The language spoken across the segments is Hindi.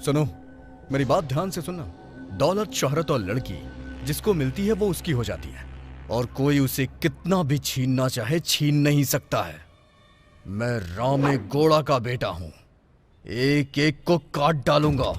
सुनो, मेरी बात ध्यान से सुनना। दौलत, शोहरत और लड़की जिसको मिलती है वो उसकी हो जाती है, और कोई उसे कितना भी छीनना चाहे छीन नहीं सकता है। मैं रामे गोड़ा का बेटा हूं, एक एक को काट डालूंगा।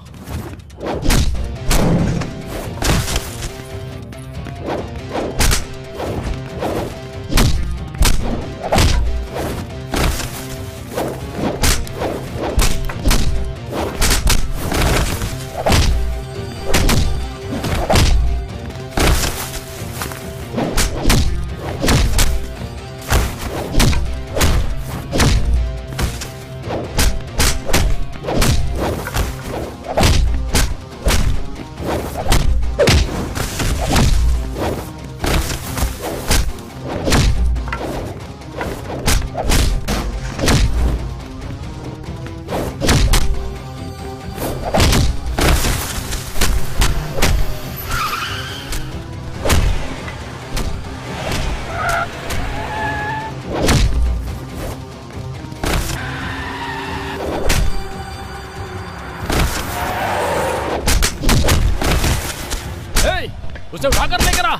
उसे उठाकर लेकर आ।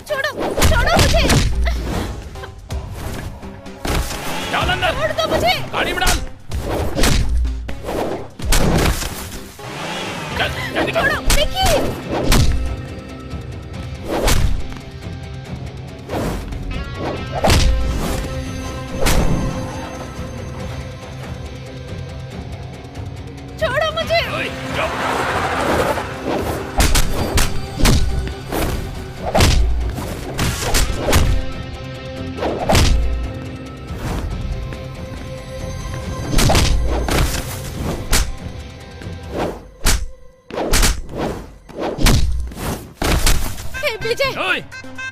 छोड़ो, छोड़ो मुझे। डाल अंदर। छोड़ दो मुझे। गाड़ी में डाल। चल, छोड़ो, विकी। छोड़ो मुझे। विजय,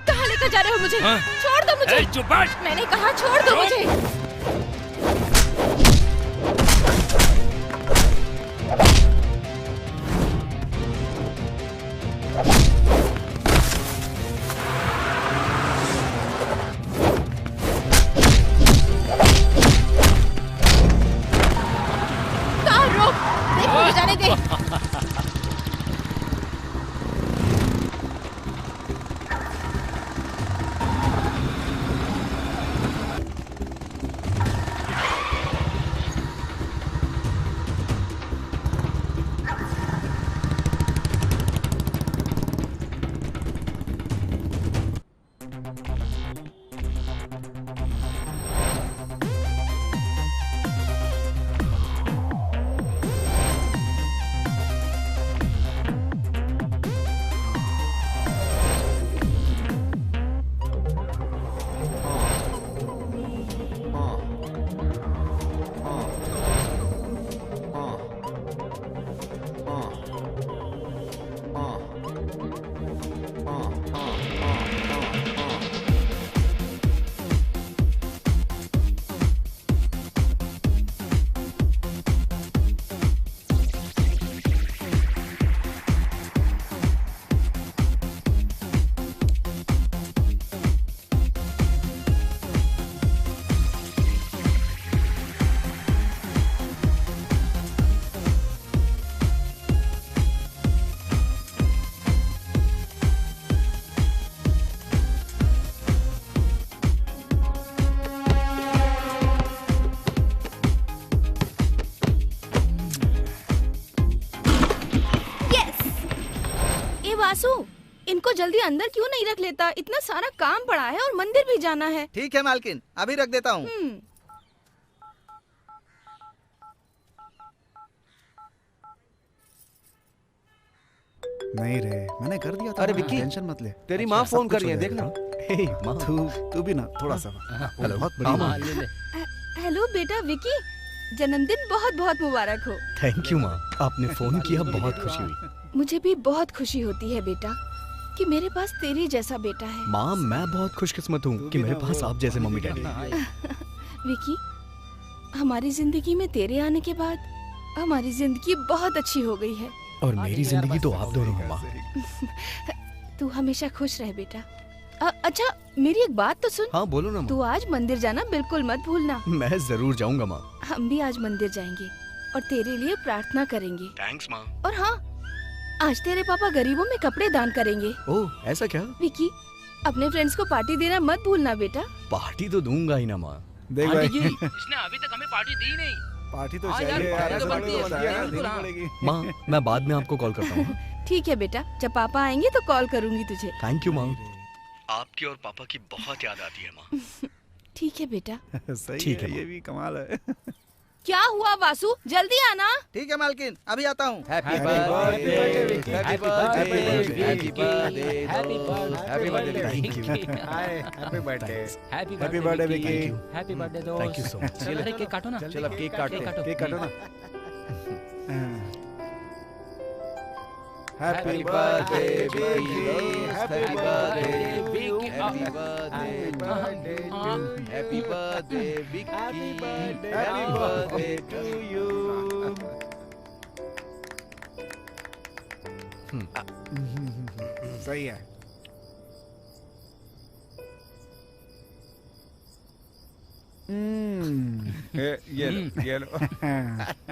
कहाँ लेकर जा रहे हो मुझे? छोड़ दो मुझे। चुप बैठ। मैंने कहा छोड़ दो मुझे। कार रोक, देख मुझे जाने दे। वासु, इनको जल्दी अंदर क्यों नहीं रख लेता? इतना सारा काम पड़ा है और मंदिर भी जाना है। ठीक है मालकिन, अभी रख देता हूँ। नहीं रे, मैंने कर दिया था। अरे विक्की, टेंशन मत ले। तेरी माँ फोन कर रही है, देखना। तू भी ना थोड़ा सा। हेलो, बहुत बढ़िया। हेलो बेटा विक्की, जन्मदिन बहुत बहुत मुबारक हो। थैंक यू माँ, आपने फोन किया, बहुत खुशी हुई। मुझे भी बहुत खुशी होती है बेटा कि मेरे पास तेरे जैसा बेटा है। माँ, मैं बहुत खुशकिस्मत हूँ कि मेरे पास आप जैसे मम्मी डैडी हैं। विकी, हमारी जिंदगी में तेरे आने के बाद हमारी जिंदगी बहुत अच्छी हो गई है। और मेरी जिंदगी तो आप दोनों हो माँ। तू हमेशा खुश रह बेटा। अच्छा मेरी एक बात तो सुन। हाँ बोलो ना माँ। तू आज मंदिर जाना बिल्कुल मत भूलना। मैं जरूर जाऊंगा माँ। हम भी आज मंदिर जाएंगे और तेरे लिए प्रार्थना करेंगे। थैंक्स माँ। और हाँ, आज तेरे पापा गरीबों में कपड़े दान करेंगे। ओह ऐसा क्या? विकी, अपने फ्रेंड्स को पार्टी देना मत भूलना बेटा। पार्टी तो दूंगा ही ना माँ। देख आंटी भाई, जी, इसने अभी तक हमें पार्टी दी नहीं। पार्टी तो हाँ यार, चाहिए पार्टी यार, तो ऐसा बनती है, थोड़ी होता है, बिल्कुल, देनी हाँ। पड़ेगी। माँ मैं बाद में आपको कॉल करता हूँ। ठीक है बेटा, जब पापा आएंगे तो कॉल करूंगी तुझे। थैंक यू माँ। आपकी और पापा की बहुत याद आती है माँ। ठीक है बेटा। सही ठीक है, है, ये भी कमाल है। क्या हुआ वासु, जल्दी आना। ठीक है मालकिन, अभी आता हूँ। Happy birthday, Happy birthday, Happy birthday, Happy birthday, Happy birthday, thank you. Happy birthday. Happy birthday, Vicky. Happy birthday दोस्त। Thank you so much. चल अरे केक काटो ना। चल अब केक काटते हैं, केक काटो ना। Happy birthday, Vicky. Happy birthday, Vicky. Happy birthday, Happy birthday, Vicky. Happy birthday to you. सही है। ये लो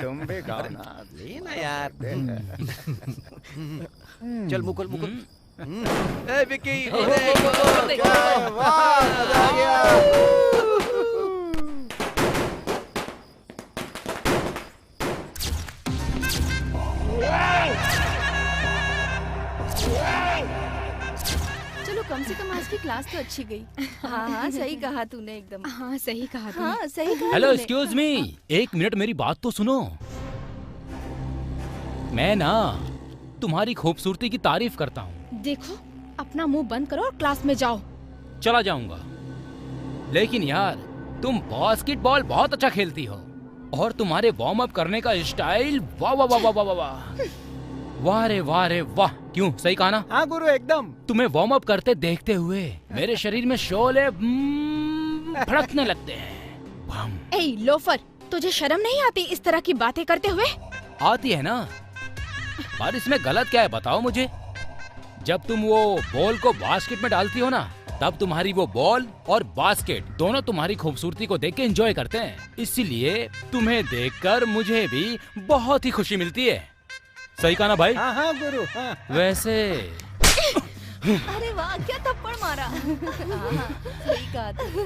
तुम भी खाओ ना, लेना यार। चल मुकुल मुकुल। ए विकी, वाह मजा आ गया। चलो कम से कम आज की क्लास तो अच्छी गई। हाँ हाँ सही कहा तूने एकदम। हाँ सही कहा तुमने। हाँ सही कहा हेलो तूने। एक्सक्यूज मी, एक मिनट मेरी बात तो सुनो। मैं ना तुम्हारी खूबसूरती की तारीफ करता हूँ। देखो, अपना मुंह बंद करो और क्लास में जाओ। चला जाऊंगा, लेकिन यार तुम बास्केटबॉल बहुत अच्छा खेलती हो और तुम्हारे वार्म अप करने का स्टाइल वाह वाह वाह वाह वाह वाह वाह रे वाह रे वाह। क्यों, सही कहा ना? हाँ गुरु एकदम। तुम्हें वार्म अप करते देखते हुए मेरे शरीर में शोले फड़कने लगते हैं। बम। ए लोफर, तुझे शर्म नहीं आती इस तरह की बातें करते हुए? आती है ना, पर इसमें गलत क्या है बताओ मुझे। जब तुम वो बॉल को बास्केट में डालती हो ना, तब तुम्हारी वो बॉल और बास्केट दोनों तुम्हारी खूबसूरती को देख के एंजॉय करते हैं। इसीलिए तुम्हें देखकर मुझे भी बहुत ही खुशी मिलती है। सही कहा ना भाई? हाँ हाँ गुरु, हाँ। वैसे अरे वाह, क्या थप्पड़ मारा। हाँ, सही कहा तूने।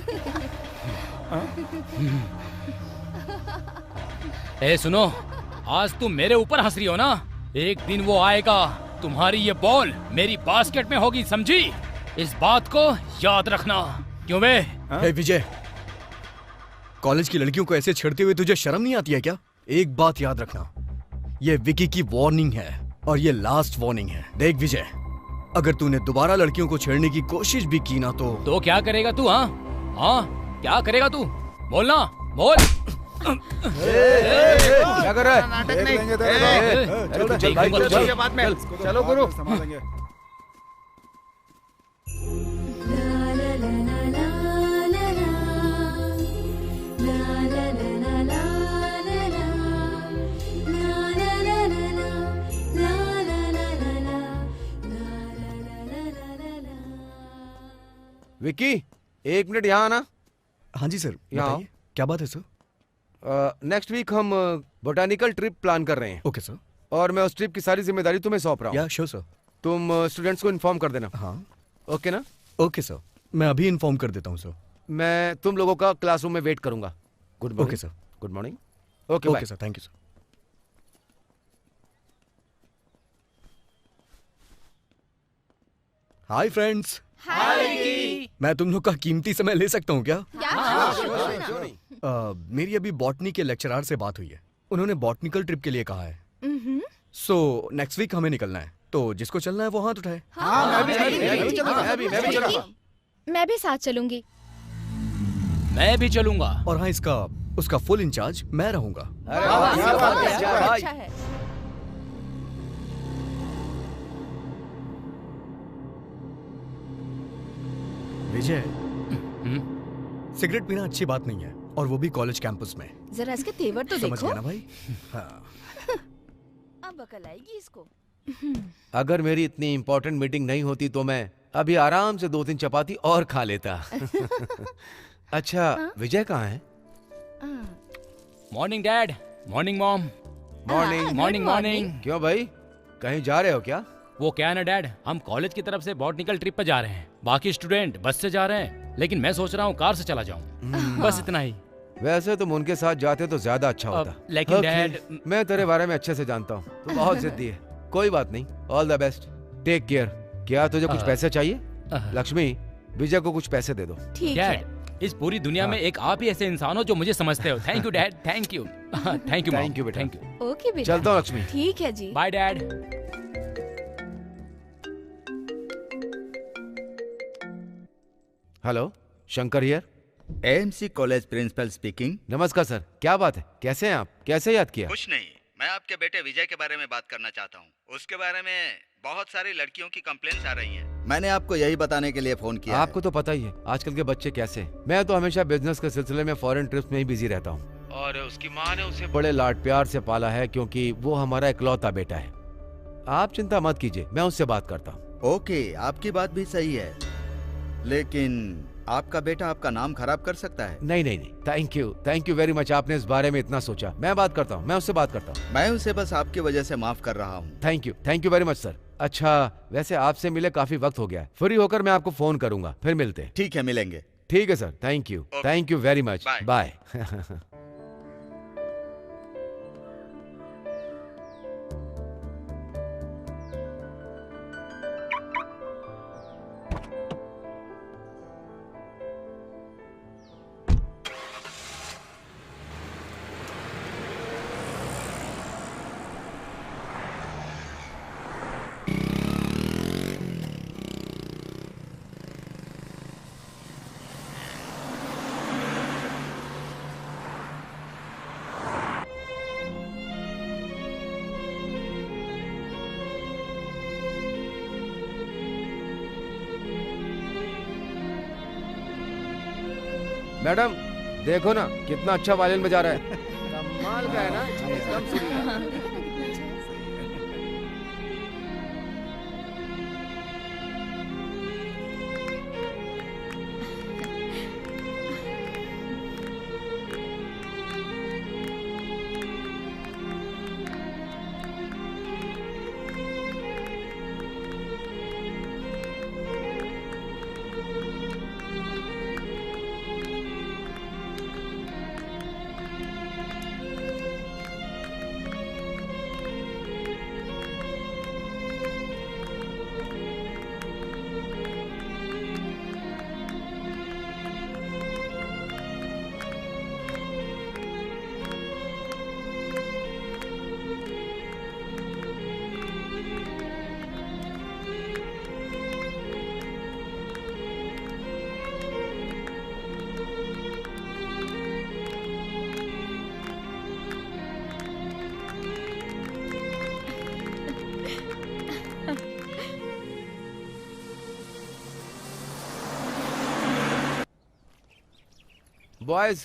ए सुनो, आज तुम मेरे ऊपर हंस रही हो ना, एक दिन वो आएगा, तुम्हारी ये बॉल मेरी बास्केट में होगी, समझी? इस बात को याद रखना। क्यों बे? हे विजय, कॉलेज की लड़कियों को ऐसे छेड़ते हुए तुझे शर्म नहीं आती है क्या? एक बात याद रखना, ये विकी की वार्निंग है और ये लास्ट वार्निंग है। देख विजय, अगर तूने दोबारा लड़कियों को छेड़ने की कोशिश भी की ना तो क्या करेगा तू? हाँ हाँ, क्या करेगा तू? बोलना, बोल। क्या कर रहा है? नाटक देख नहीं। लेंगे तेरे को। चल चल भाई, चल बाद में। चलो गुरु, संभालेंगे। विक्की, एक मिनट यहाँ आना। हाँ जी सर, यहाँ आओ। बताइए क्या बात है सर? नेक्स्ट वीक हम बोटानिकल ट्रिप प्लान कर रहे हैं ओके सर। और मैं उस ट्रिप की सारी जिम्मेदारी तुम्हें सौंप रहा हूँ। या श्योर सर। तुम स्टूडेंट्स को इन्फॉर्म कर देना। हाँ ओके ना? ओके सर, मैं अभी इन्फॉर्म कर देता हूँ सर। मैं तुम लोगों का क्लासरूम में वेट करूंगा। Good morning. Okay sir. Good morning. Okay bye. Okay sir, thank you sir. Hi friends, मैं तुम लोग का कीमती समय ले सकता हूँ क्या? क्यों नहीं? मेरी अभी बॉटनी के लेक्चरर से बात हुई है। उन्होंने बॉटनिकल ट्रिप के लिए कहा है। सो नेक्स्ट वीक हमें निकलना है, तो जिसको चलना है वो हाथ उठाए। मैं भी चलूंगा। मैं भी साथ चलूंगी। मैं भी चलूंगा। और हाँ, उसका फुल इंचार्ज मैं रहूंगा। अरे वाह, क्या बात है, क्या बहुत भाई। अच्छा है। विजय, सिगरेट पीना अच्छी बात नहीं है, और वो भी कॉलेज कैंपस में। जरा इसके तेवर तो समझ देखो। गया ना भाई? हाँ। अब अकल आएगी इसको। अगर मेरी इतनी इंपॉर्टेंट मीटिंग नहीं होती तो मैं अभी आराम से 2-3 चपाती और खा लेता। अच्छा, विजय कहाँ है? Morning dad, morning mom. Morning. Morning morning. क्यों भाई, कहीं जा रहे हो क्या? वो क्या है ना डैड, हम कॉलेज की तरफ से बॉटनिकल ट्रिप पे जा रहे हैं। बाकी स्टूडेंट बस से जा रहे हैं, लेकिन मैं सोच रहा हूँ कार से चला जाऊँ। बस इतना ही। वैसे तुम उनके साथ जाते तो ज्यादा अच्छा होता। लेकिन Okay, डैड, मैं तेरे बारे में अच्छे से जानता हूँ, तू बहुत जिद्दी है। कोई बात नहीं, all the best, take care. क्या तुझे कुछ पैसे चाहिए? लक्ष्मी, विजय को कुछ पैसे दे दो। ठीक है। डैड, इस पूरी दुनिया में एक आप ही ऐसे इंसान हो जो मुझे समझते हो। Thank you dad, thank you. Thank you, Thank you, बेटा। Thank you. ओके बेटा। चलता हूँ लक्ष्मी। ठीक है जी। Bye dad. Hello, Shankar here. AMC college principal speaking. नमस्कार सर, क्या बात है? कैसे हैं आप? कैसे याद किया? कुछ नहीं, मैं आपके बेटे विजय के बारे में बात करना चाहता हूँ। उसके बारे में बहुत सारी लड़कियों की कंप्लेंट्स आ रही हैं। मैंने आपको यही बताने के लिए फोन किया है। आपको तो पता ही है आजकल के बच्चे कैसे हैं। मैं तो हमेशा बिजनेस के सिलसिले में फॉरेन ट्रिप्स में ही बिजी रहता हूँ, और उसकी माँ ने उसे बड़े लाड प्यार से पाला है, क्योंकि वो हमारा इकलौता बेटा है। आप चिंता मत कीजिए, मैं उससे बात करता हूँ। ओके, आपकी बात भी सही है, लेकिन आपका बेटा आपका नाम खराब कर सकता है। नहीं नहीं नहीं, थैंक यू वेरी मच, आपने इस बारे में इतना सोचा। मैं बात करता हूँ, मैं उससे बात करता हूँ। मैं उसे बस आपकी वजह से माफ कर रहा हूँ। Thank you very much sir. अच्छा, वैसे आपसे मिले काफी वक्त हो गया है, फ्री होकर मैं आपको फोन करूंगा, फिर मिलते हैं। ठीक है, मिलेंगे। ठीक है sir, thank you very much, Bye. Bye. Madam, देखो ना कितना अच्छा वायलिन बजा रहा है। कमाल का है ना, एकदम सुरीला। बॉयज,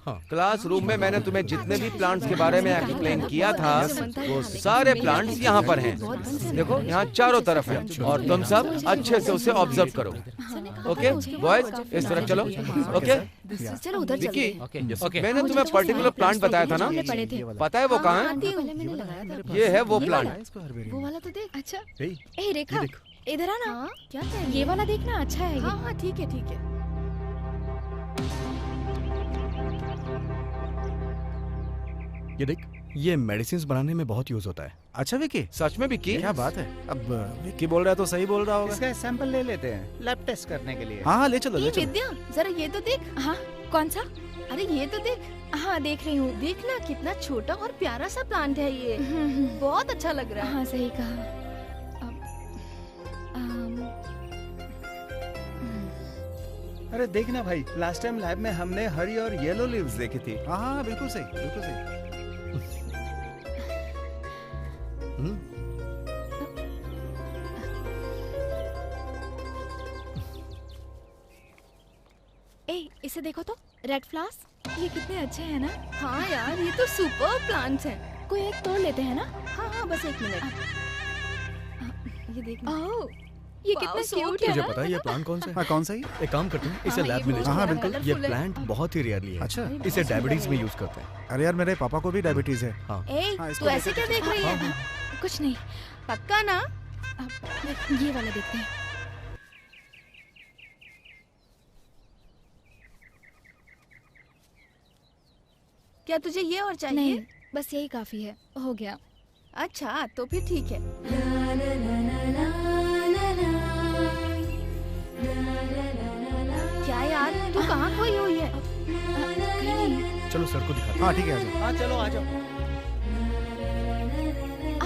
हाँ। क्लासरूम में मैंने तुम्हें जितने भी प्लांट्स के बारे में एक्सप्लेन किया था, वो सारे प्लांट्स यहाँ पर हैं। देखो, यहाँ चारों तरफ हैं, और तुम सब अच्छे से उसे ऑब्जर्व करो। ओके बॉयज, इस तरफ चलो। ओके चलो उधर चलते विकी, हैं। ओके। मैंने तुम्हें पर्टिकुलर प्लांट बताया था ना, पता है वो कहाँ है? मैंने लगाया था। ये है वो प्लांट। वो वाला तो देख। अच्छा। ए रेखा, इधर आ ना। क्या कह ये वाला देखना, अच्छा है ये। हाँ हाँ, ठीक है ठीक है। ये देख, ये मेडिसिन बनाने में बहुत यूज होता है। अच्छा विकी, सच में विकी? क्या बात है। अब विकी बोल रहा है तो सही बोल रहा होगा। इसका सैंपल ले लेते हैं लैब टेस्ट करने के लिए। हाँ हाँ, ले चलो ले ये चलो। विद्या, जरा ये तो देख। हाँ, कौन सा? अरे ये तो देख। हाँ, देख रही हूँ। देखना कितना छोटा और प्यारा सा प्लांट है ये। बहुत अच्छा लग रहा है। हाँ, सही कहा। अरे देखना भाई, लास्ट टाइम लैब में हमने हरी और येलो लीव्स देखी थी। हाँ हाँ, बिल्कुल सही, बिल्कुल सही। ए, इसे देखो तो, रेड फ्लावर्स, ये कितने अच्छे हैं ना। हाँ यार, ये तो सुपर प्लांट्स हैं। कोई एक तोड़ लेते हैं ना। हाँ हाँ, बस एक मिनट। ये देखना। ओह, ये कितना क्यूट है तुझे ना? पता है ये प्लांट कौन सा है? हाँ कौन सा ही? एक काम करते हैं, इसे हाँ, लैब ये में ले बहुत जाओ। हाँ, ज्यादा बिल्कुल। ये colourful है। प्लांट बहुत ही रेयरली है। अच्छा। इसे डायबिटीज में यूज करते हैं। अरे यार मेरे पापा को भी डायबिटीज है। हाँ। ए, हाँ, इसको तू ऐसे लेकर क्या देख रही है? हाँ, कुछ नहीं, पक्का ना? अब ये वाला देखते हैं। क्या तुझे ये और चाहिए? नहीं, बस यही काफी है, हो गया। अच्छा, तो फिर ठीक है। क्या यार, तू कहाँ खोई हुई है? कहीं नहीं। चलो सर को दिखाते हैं। हाँ ठीक है, आ जाओ। हाँ चलो आ जाओ।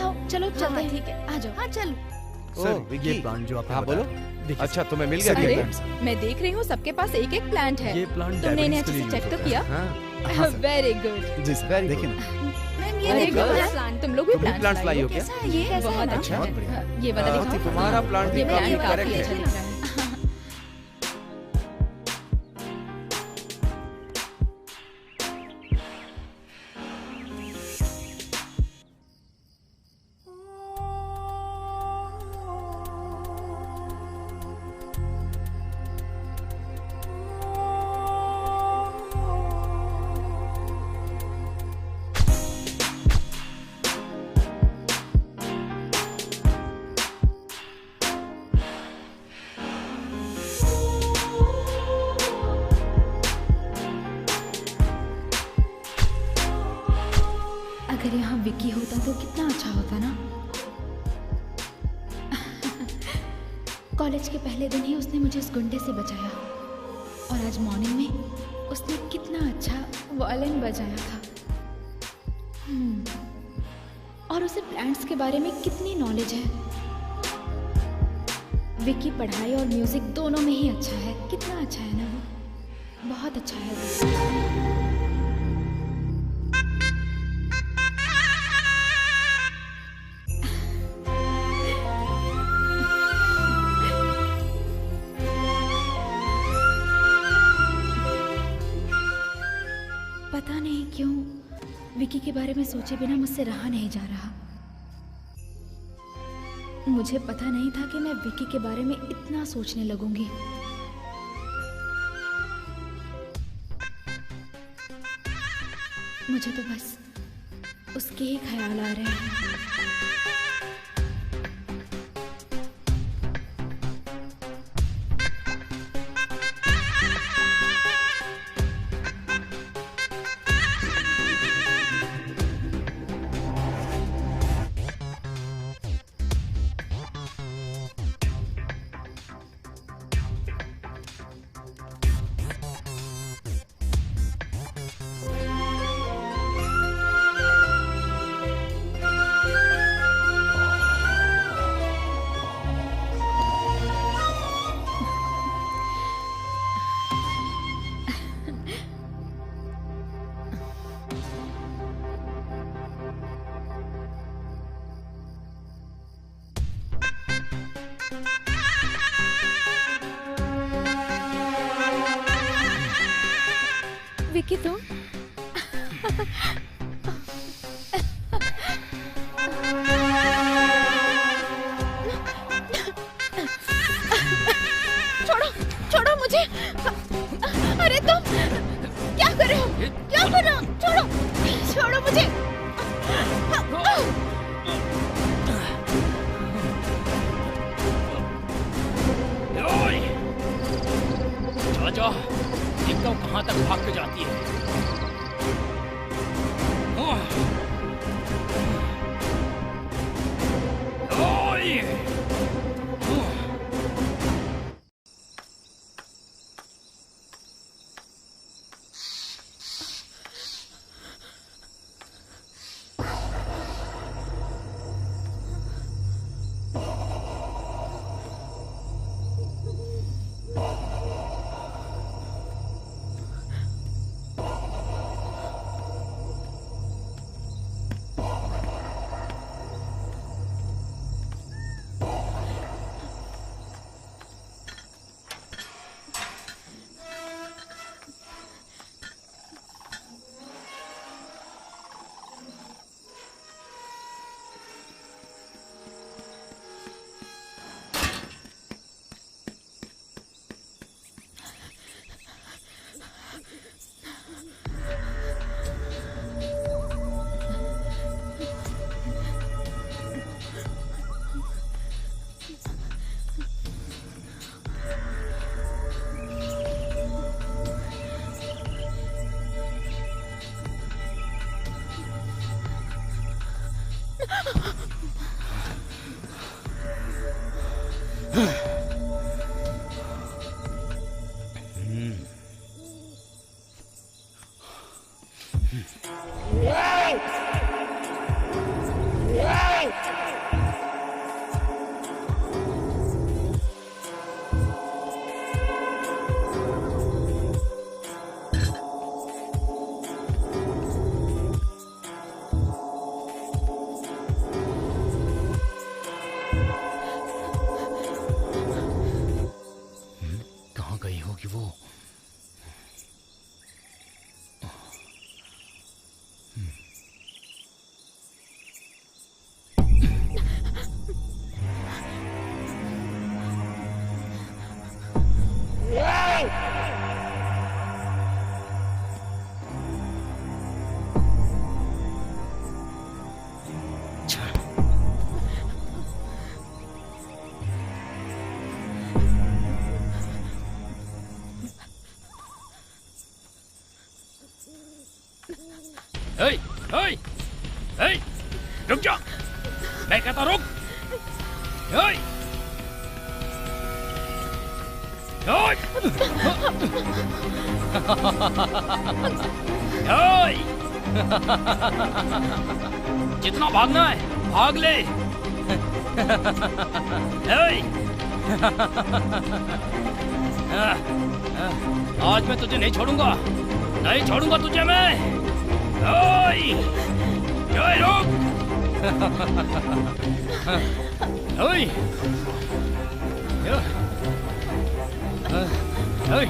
आओ चलो चलते हाँ, हैं। ठीक है। आ जाओ। हाँ चल। Sir oh, Vicky. ये प्लांट जो आपने हाँ बोलो। बताया, देखिए अच्छा तुम्हें मिल गया सर, क्या ये अरे, प्लांट्स? मैं देख रही हूँ सबके पास एक एक प्लांट है। ये प्लांट तुमने इन्हें डायबिटीज के अच्छे से लिए use चेक तो होता है। किया? हाँ। Very good. जी सर, Very देखिए good. ना। मैम ये अरे देखो girls, ना। प्लांट तुम लोग भी तुम भी प्लांट्स plants लाई हो क्या? कैसा है ये? कैसा है ना? अच्छा, बहुत बढ़िया। ये वाला हाँ, दिखाओ। तुम्हारा प्लांट ये भी काफी प्लांट करेक्ट काफी अच्छा है। दिख रहा है। अगर यहाँ विक्की होता तो कितना अच्छा होता ना। कॉलेज के पहले दिन ही उसने मुझे इस गुंडे से बचाया और आज मॉर्निंग में उसने कितना अच्छा वायलिन बजाया था। और उसे प्लांट्स के बारे में कितनी नॉलेज है। विक्की पढ़ाई और म्यूजिक दोनों में ही अच्छा है। कितना अच्छा है ना वो, बहुत अच्छा है वो। पता नहीं क्यों विकी के बारे में सोचे बिना मुझसे रहा नहीं जा रहा। मुझे पता नहीं था कि मैं विकी के बारे में इतना सोचने लगूंगी। मुझे तो बस उसके ही ख्याल आ रहे हैं। विकी तुम छोड़ो छोड़ो मुझे। अरे तुम क्या कर रहे हो? क्या कर रहे हो? छोड़ो छोड़ो मुझे। जा देखता हूँ कहाँ तक भाग के जाती है। कहाँ गई होगी वो? हे, हे, हे, रुक जा! मैं कहता रुक! हे, हे, हे, जितना भागना है भाग ले! हे, आज मैं तुझे नहीं छोड़ूंगा, नहीं छोड़ूंगा तुझे मैं! ओए! ओए रुक! ओए! ओए!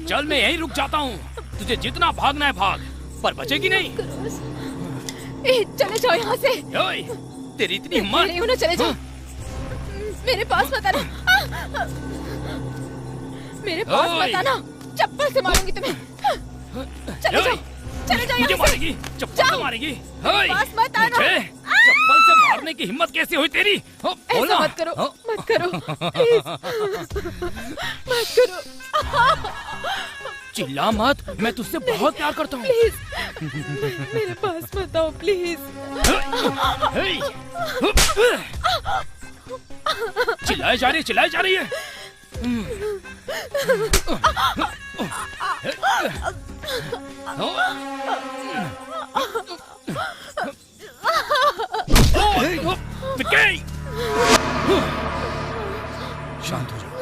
चल मैं यहीं रुक जाता हूँ। तुझे जितना भागना है भाग, पर बचेगी नहीं। चले जाओ यहाँ से। ओए! तेरी इतनी हिम्मत? नहीं होना, चले जाओ। मेरे पास मत आना। मेरे पास मत आना, चप्पल से मारूंगी तुम्हें। चले जाओ, चले जाओ। मुझे मारेगी, चप्पल से मारेगी। मेरे पास मत आना। चप्पल से मारने की हिम्मत कैसे हुई तेरी? ऐसा मत करो, मत करो, प्लीज मत करो। चिल्ला मत, मैं तुझसे बहुत प्यार करता हूँ। प्लीज मेरे पास मत आओ, प्लीज। चिल्लाई जा रही है। विक्की! शांत हो जाओ।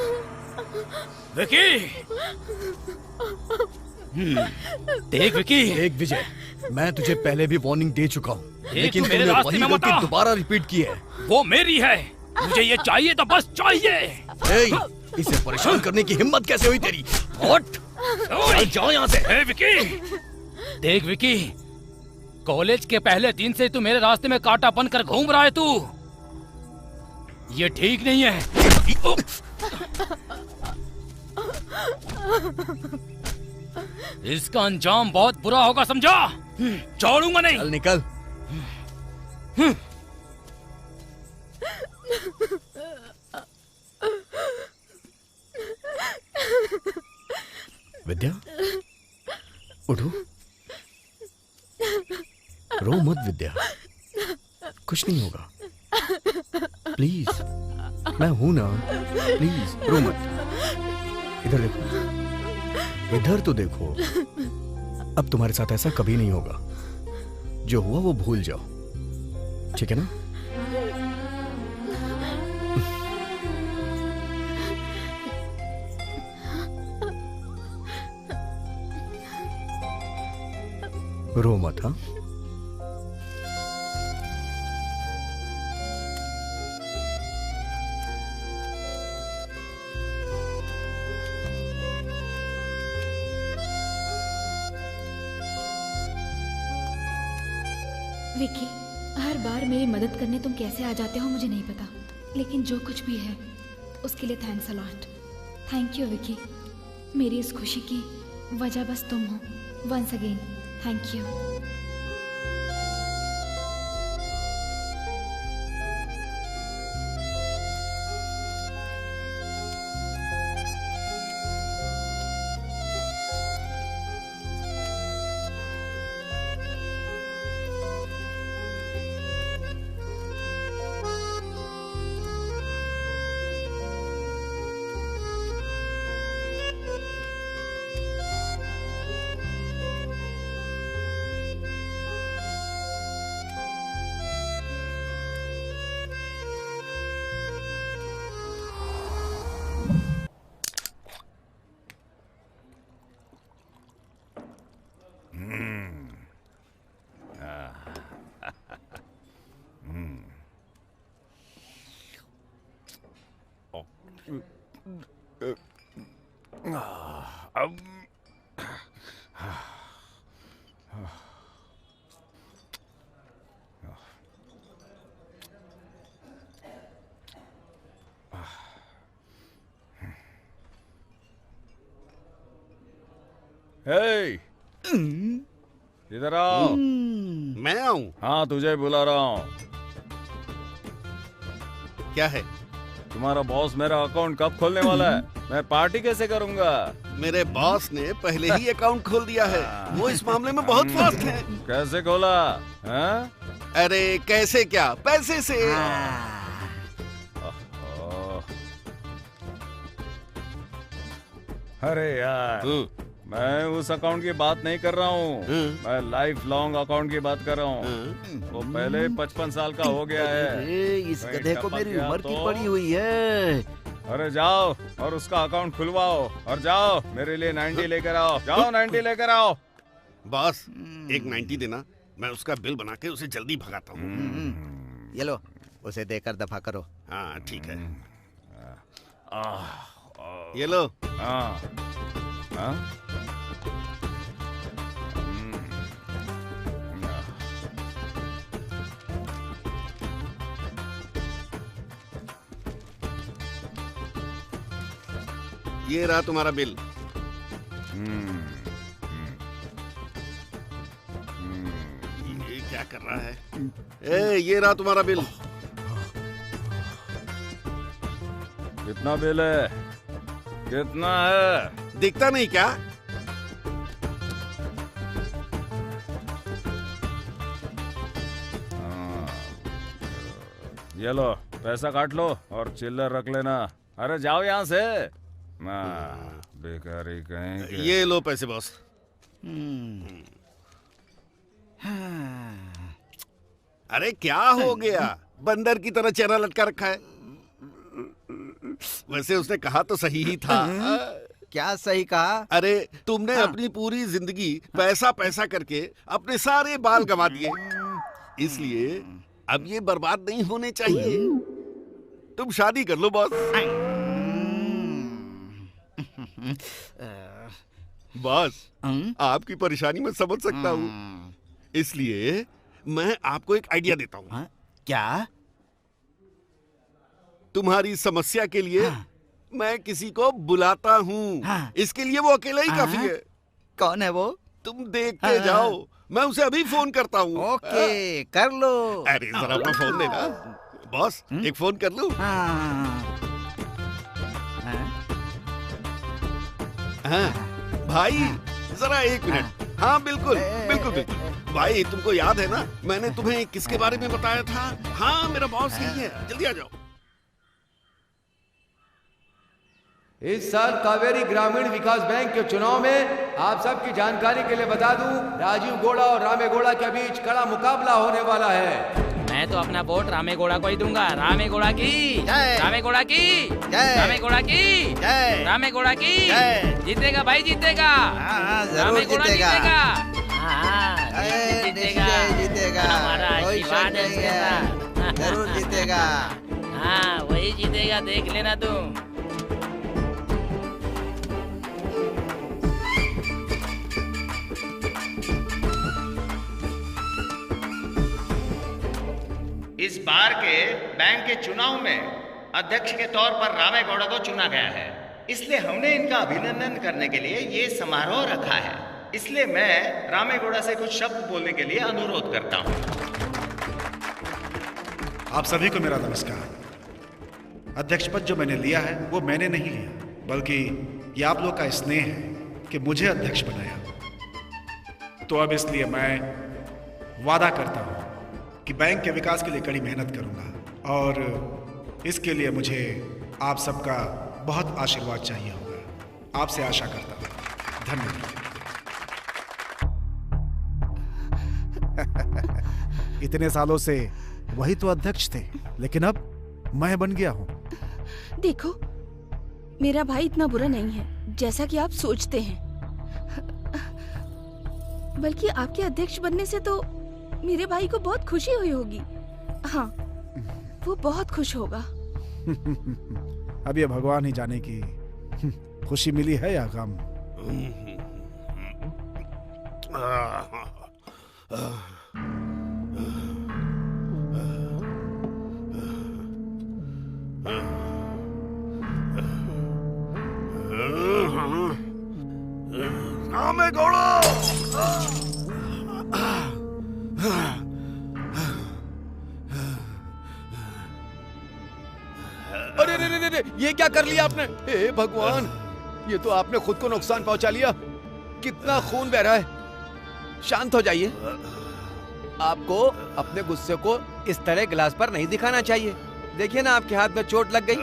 विक्की! देख विक्की! देख विजय, मैं तुझे पहले भी वार्निंग दे चुका हूँ, लेकिन मेरे तुमने रास्ते वही में मत गलती आ। दोबारा रिपीट की है। वो मेरी है, मुझे ये चाहिए तो बस चाहिए। इसे परेशान करने की हिम्मत कैसे हुई तेरी? हट! चल जाओ यहाँ से। हे विक्की! देख विक्की, कॉलेज के पहले दिन से तू मेरे रास्ते में कांटा बनकर घूम रहा है तू। ये ठीक नहीं है। इसका अंजाम बहुत बुरा होगा, समझा? छोड़ूंगा नहीं। चल निकल। विद्या, उठो। रो मत विद्या, कुछ नहीं होगा। प्लीज, मैं हूं ना। प्लीज रो मत। इधर देखो, इधर तो देखो। अब तुम्हारे साथ ऐसा कभी नहीं होगा। जो हुआ वो भूल जाओ, ठीक है ना? रो मत। हाँ, विकी, हर बार मेरी मदद करने तुम कैसे आ जाते हो मुझे नहीं पता, लेकिन जो कुछ भी है उसके लिए thanks a lot. Thank you Vicky, मेरी इस खुशी की वजह बस तुम हो। Once again thank you. इधर आओ। मैं आऊं? हाँ, तुझे बुला रहा हूँ। क्या है? तुम्हारा बॉस मेरा अकाउंट कब खोलने वाला है? मैं पार्टी कैसे करूँगा? मेरे बॉस ने पहले ही अकाउंट खोल दिया है। वो इस मामले में बहुत फास्ट है। कैसे खोला? अरे कैसे क्या, पैसे से। अरे यार, मैं उस अकाउंट की बात नहीं कर रहा हूँ। मैं लाइफ लॉन्ग अकाउंट की बात कर रहा हूँ। वो पहले 55 साल का हो गया है। इस गधे को मेरी उम्र की पड़ी हुई है। अरे जाओ और उसका अकाउंट खुलवाओ और जाओ मेरे लिए 90 लेकर आओ। जाओ 90 लेकर आओ। बॉस, एक 90 देना, मैं उसका बिल बना के उसे जल्दी भगाता हूँ। ये लो, उसे देकर दफा करो। हाँ ठीक है। ये लो। ये रहा तुम्हारा बिल। ये क्या कर रहा है? ये रहा तुम्हारा बिल। कितना बिल है? कितना है? दिखता नहीं क्या? ये लो, पैसा काट लो और चिल्लर रख लेना। अरे जाओ यहाँ से। बेकारी कहेंगे। ये लो पैसे बॉस। अरे क्या हो गया? बंदर की तरह चेहरा लटका रखा है। वैसे उसने कहा तो सही ही था। क्या सही कहा? अरे तुमने अपनी पूरी जिंदगी पैसा पैसा करके अपने सारे बाल गंवा दिए, इसलिए अब ये बर्बाद नहीं होने चाहिए। तुम शादी कर लो बॉस। बॉस, आपकी परेशानी मैं समझ सकता हूँ, इसलिए मैं आपको एक आइडिया देता हूँ। क्या? तुम्हारी समस्या के लिए मैं किसी को बुलाता हूँ। इसके लिए वो अकेला ही काफी है। कौन है वो? तुम देख के जाओ, मैं उसे अभी फोन करता हूँ। ओके, कर लो। अरे जरा अपना फोन देना। बॉस, एक फोन कर लूं? हाँ भाई, जरा एक मिनट। हाँ बिल्कुल बिल्कुल बिल्कुल। भाई तुमको याद है ना, मैंने तुम्हें किसके बारे में बताया था? हाँ, मेरा बॉस यही है, जल्दी आ जाओ। इस साल कावेरी ग्रामीण विकास बैंक के चुनाव में आप सबकी जानकारी के लिए बता दूं, राजीव गौड़ा और रामे गौड़ा के बीच कड़ा मुकाबला होने वाला है। मैं तो अपना वोट रामे गौड़ा को ही दूंगा। रामे गौड़ा की जय, रामे गौड़ा की जय, रामे गौड़ा की जय, रामे गौड़ा की जय। जीतेगा भाई, जीतेगा। रामे गौड़ा जीतेगा। जीतेगा। हमारा आशीर्वाद है, जरूर जीतेगा। हाँ वही जीतेगा, देख लेना तुम। इस बार के बैंक के चुनाव में अध्यक्ष के तौर पर रामे गौड़ा को चुना गया है, इसलिए हमने इनका अभिनंदन करने के लिए ये समारोह रखा है। इसलिए मैं रामे गौड़ा से कुछ शब्द बोलने के लिए अनुरोध करता हूं। आप सभी को मेरा नमस्कार। अध्यक्ष पद जो मैंने लिया है वो मैंने नहीं लिया, बल्कि ये आप लोग का स्नेह है कि मुझे अध्यक्ष बनाया। तो अब इसलिए मैं वादा करता हूं कि बैंक के विकास के लिए कड़ी मेहनत करूंगा और इसके लिए मुझे आप सबका बहुत आशीर्वाद चाहिए होगा। आपसे आशा करता हूं। धन्यवाद। इतने सालों से वही तो अध्यक्ष थे, लेकिन अब मैं बन गया हूं। देखो, मेरा भाई इतना बुरा नहीं है जैसा कि आप सोचते हैं, बल्कि आपके अध्यक्ष बनने से तो मेरे भाई को बहुत खुशी हुई होगी। हाँ, वो बहुत खुश होगा। अब ये भगवान ही जाने की खुशी मिली है या गम। रामेगौड़ा! अरे रे रे रे, ये क्या कर लिया आपने? हे भगवान, ये तो आपने खुद को नुकसान पहुंचा लिया। कितना खून बह रहा है। शांत हो जाइए। आपको अपने गुस्से को इस तरह गिलास पर नहीं दिखाना चाहिए। देखिए ना, आपके हाथ में चोट लग गई।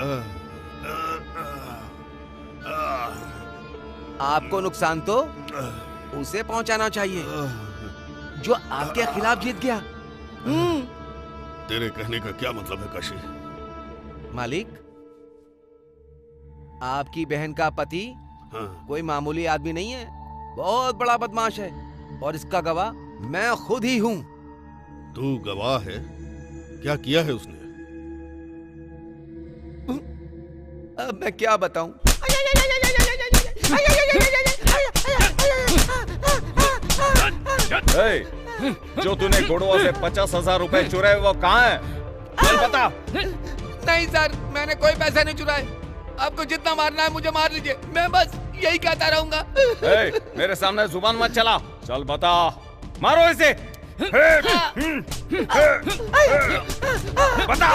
आपको नुकसान तो उसे पहुंचाना चाहिए जो आपके खिलाफ जीत गया। तेरे कहने का क्या मतलब है काशी? मालिक, आपकी बहन का पति कोई मामूली आदमी नहीं है, बहुत बड़ा बदमाश है और इसका गवाह मैं खुद ही हूं। तू गवाह है? क्या किया है उसने? अब मैं क्या बताऊं? जो तूने गुड़ुआ से 50,000 रुपए चुराए वो कहाँ है? चल बता। नहीं सर, मैंने कोई पैसा नहीं चुराए। आपको जितना मारना है मुझे मार लीजिए, मैं बस यही कहता रहूंगा। मेरे सामने जुबान मत चला। चल बता, मारो इसे। बता।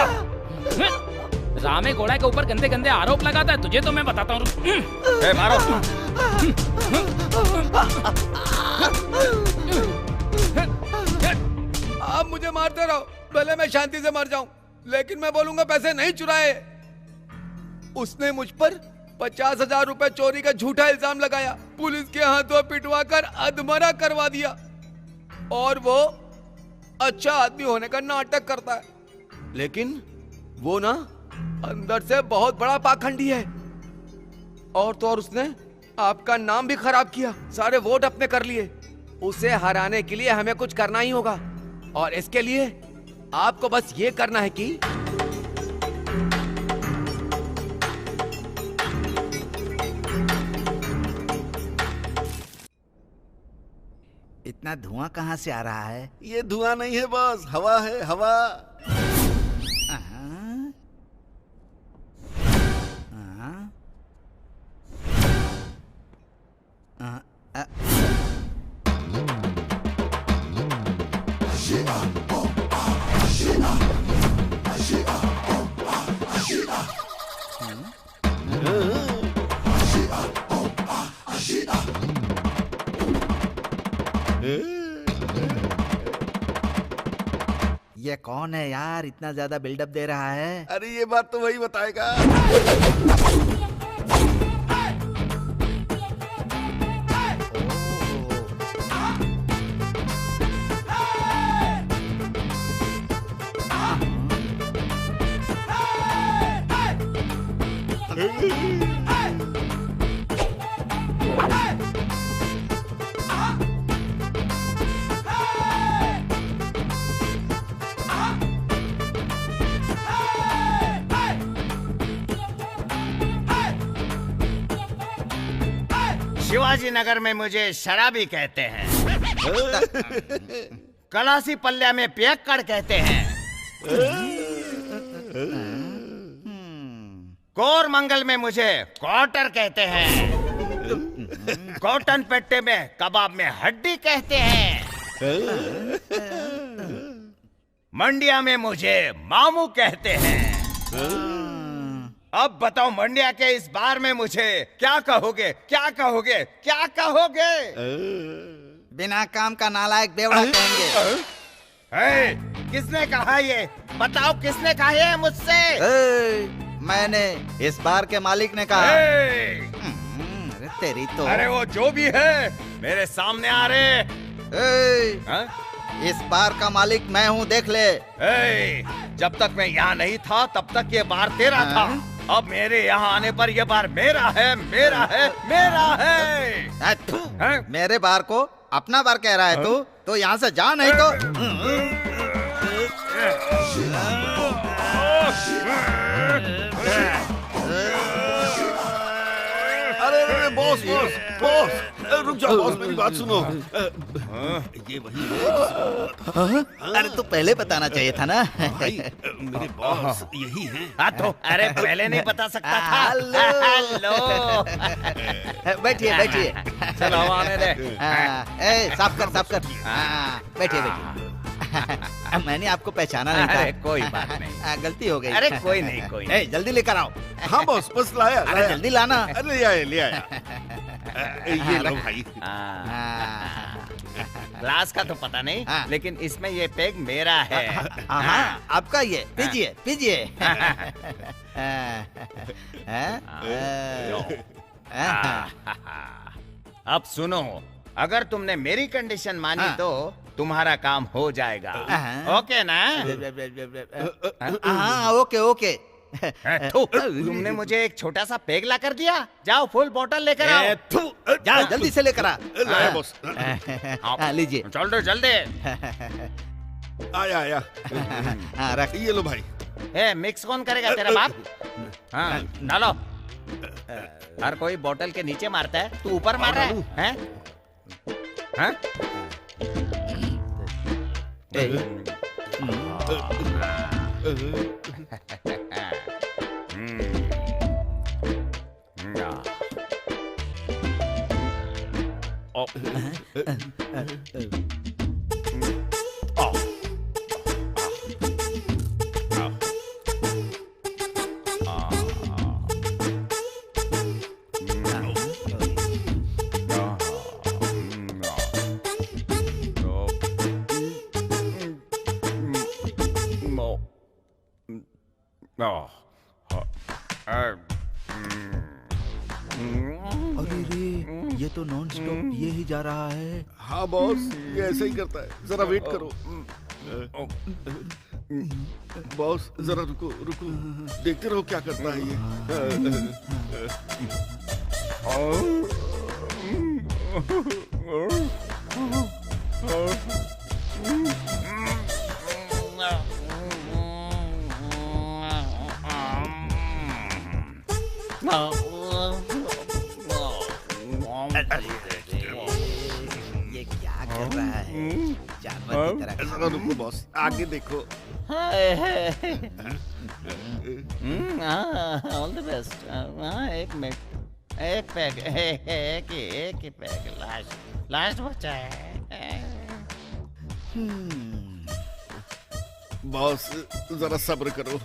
रामेगौड़ा के ऊपर गंदे गंदे आरोप लगाता है, तुझे तो मैं बताता हूँ। मारो। आप मुझे मारते रहो, भले मैं शांति से मर जाऊं, लेकिन मैं बोलूंगा पैसे नहीं चुराए। उसने मुझ पर 50,000 रुपए चोरी का झूठा इल्जाम लगाया, पुलिस के हाथों पिटवा कर अधमरा करवा दिया और वो अच्छा आदमी होने का नाटक करता है, लेकिन वो ना अंदर से बहुत बड़ा पाखंडी है। और तो और उसने आपका नाम भी खराब किया, सारे वोट अपने कर लिए। उसे हराने के लिए हमें कुछ करना ही होगा और इसके लिए आपको बस ये करना है कि इतना धुआं कहाँ से आ रहा है? ये धुआं नहीं है बॉस, हवा है, हवा। ये कौन है यार, इतना ज्यादा बिल्डअप दे रहा है? अरे ये बात तो वही बताएगा। शिवाजी नगर में मुझे शराबी कहते हैं, कलासी पल्ल्या में पियक्कड़ कहते हैं, कोरमंगल में मुझे क्वार्टर कहते हैं, कॉटन पेट्टे में कबाब में हड्डी कहते हैं, मंडिया में मुझे मामू कहते हैं। अब बताओ मंडिया के इस बार में मुझे क्या कहोगे, क्या कहोगे, क्या कहोगे? बिना काम का नालायक बेवड़ा कहेंगे। किसने कहा ये? बताओ किसने कहा ये मुझसे? मैंने, इस बार के मालिक ने कहा। अरे तेरी तो। अरे वो जो भी है मेरे सामने आ रहे। इस बार का मालिक मैं हूँ, देख ले। जब तक मैं यहाँ नहीं था तब तक ये बार तेरा था, अब मेरे यहाँ आने पर ये बार मेरा है, मेरा है, मेरा है। मेरे बार को अपना बार कह रहा है तू? तो यहाँ से जा, नहीं तो। बॉस रुक जाओ बॉस, मेरी बात सुनो। ये वही है। अरे तो पहले बताना चाहिए था ना। भाई मेरे बॉस यही हैं। तो अरे पहले नहीं बता सकता था। हेलो। बैठिए बैठिए। चलो आने दे। साफ कर साफ कर। बैठिए बैठिए। मैंने आपको पहचाना नहीं था। अरे कोई बात नहीं, गलती हो गई। अरे कोई नहीं कोई नहीं। जल्दी लेकर आओ। हाँ बॉस बस लाया। अरे जल्दी लाना। अरे ले आया ले आया। ये लो भाई। ग्लास का तो पता नहीं, लेकिन इसमें ये पेग मेरा है। आपका ये पीजिए पीजिए। अब सुनो, अगर तुमने मेरी कंडीशन मानी तो तुम्हारा काम हो जाएगा। ओके ना? हाँ ओके ओके। तुमने मुझे एक छोटा सा पेग ला कर दिया। जाओ फुल बोतल लेकर आओ। जाओ जल्दी से लेकर आ। लाया बॉस। लीजिए। जल्दी जल्दी। आया आया। रख। ये लो भाई। मिक्स कौन करेगा, तेरा बाप? हाँ डालो। हर कोई बोतल के नीचे मारता है, तू ऊपर मार रहा है? हाँ? अरे रे, ये तो नॉन स्टॉप ये ही जा रहा है। हाँ बॉस ये ऐसे ही करता है, जरा वेट करो। बॉस जरा रुको रुको, देखते रहो क्या करता है ये क्या कर रहा है जानवर की तरह। जरा रुको बॉस, आगे देखो। All the best. एक मिनट, एक पैक, एक ही पैक, लास्ट बचा है। बॉस जरा सब्र करो।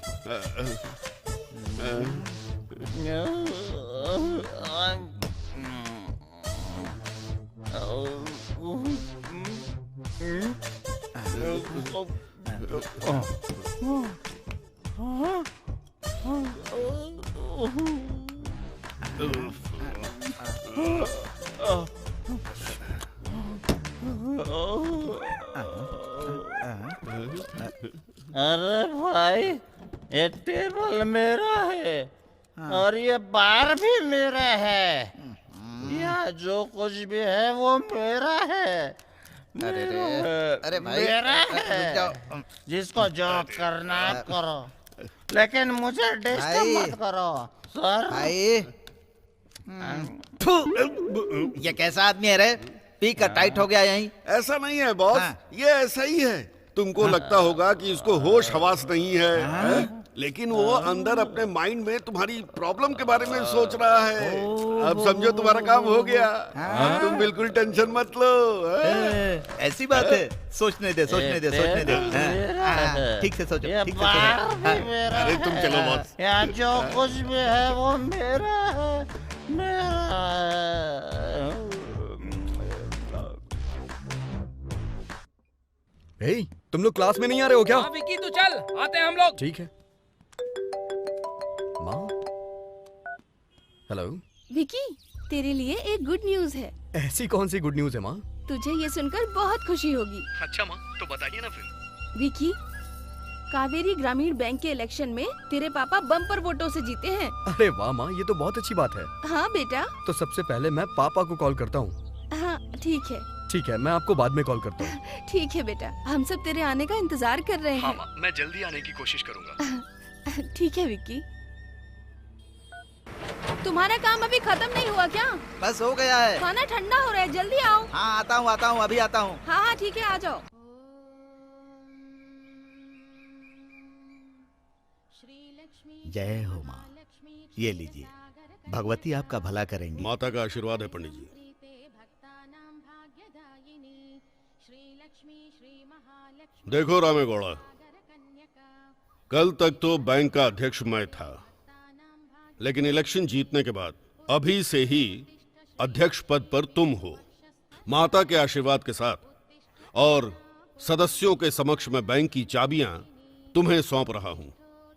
अरे भाई ये टेबल मेरा है और ये बार भी मेरा है। यहाँ जो कुछ भी है वो मेरा है। अरे भाई मेरा है। जिसको जो करना है करो, लेकिन मुझे डिस्टर्ब मत करो सर। भाई ये कैसा आदमी है रे, पी कर टाइट हो गया यहीं। ऐसा नहीं है बॉस, ये ऐसा ही है। तुमको लगता होगा कि इसको होश हवास नहीं है, लेकिन वो अंदर अपने माइंड में तुम्हारी प्रॉब्लम के बारे में सोच रहा है। अब समझो तुम्हारा काम हो गया। तुम बिल्कुल टेंशन मत लो। ऐसी बात है, सोचने दे सोचने दे सोचने दे। ठीक से सोचो, ठीक से सोचो। अरे तुम चलो बॉस। यहाँ जो कुछ भी है वो मेरा है, मेरा है। तुम लोग क्लास में नहीं आ रहे हो क्या? विकी तू चल, आते हैं हम लोग। ठीक है। माँ, हेलो। विकी, तेरे लिए एक गुड न्यूज है। ऐसी कौन सी गुड न्यूज है माँ? तुझे ये सुनकर बहुत खुशी होगी। अच्छा माँ, तो बताइए ना फिर। विकी, कावेरी ग्रामीण बैंक के इलेक्शन में तेरे पापा बम्पर वोटों से जीते हैं। अरे वाह माँ, ये तो बहुत अच्छी बात है। हाँ बेटा। तो सबसे पहले मैं पापा को कॉल करता हूँ। हाँ ठीक है। ठीक है, मैं आपको बाद में कॉल करता हूँ। ठीक है बेटा, हम सब तेरे आने का इंतजार कर रहे हैं। हाँ माँ, मैं जल्दी आने की कोशिश करूँगा। ठीक है विक्की। तुम्हारा काम अभी खत्म नहीं हुआ क्या? बस हो गया है। खाना ठंडा हो रहा है, जल्दी आओ। हाँ आता हूँ अभी आता हूँ। हाँ ठीक है, आ जाओ। जय हो माँ, ये लीजिए, भगवती आपका भला करेंगी। माता का आशीर्वाद है पंडित जी। देखो रामेगौड़ा, कल तक तो बैंक का अध्यक्ष मैं था, लेकिन इलेक्शन जीतने के बाद अभी से ही अध्यक्ष पद पर तुम हो। माता के आशीर्वाद के साथ और सदस्यों के समक्ष में बैंक की चाबियां तुम्हें सौंप रहा हूं।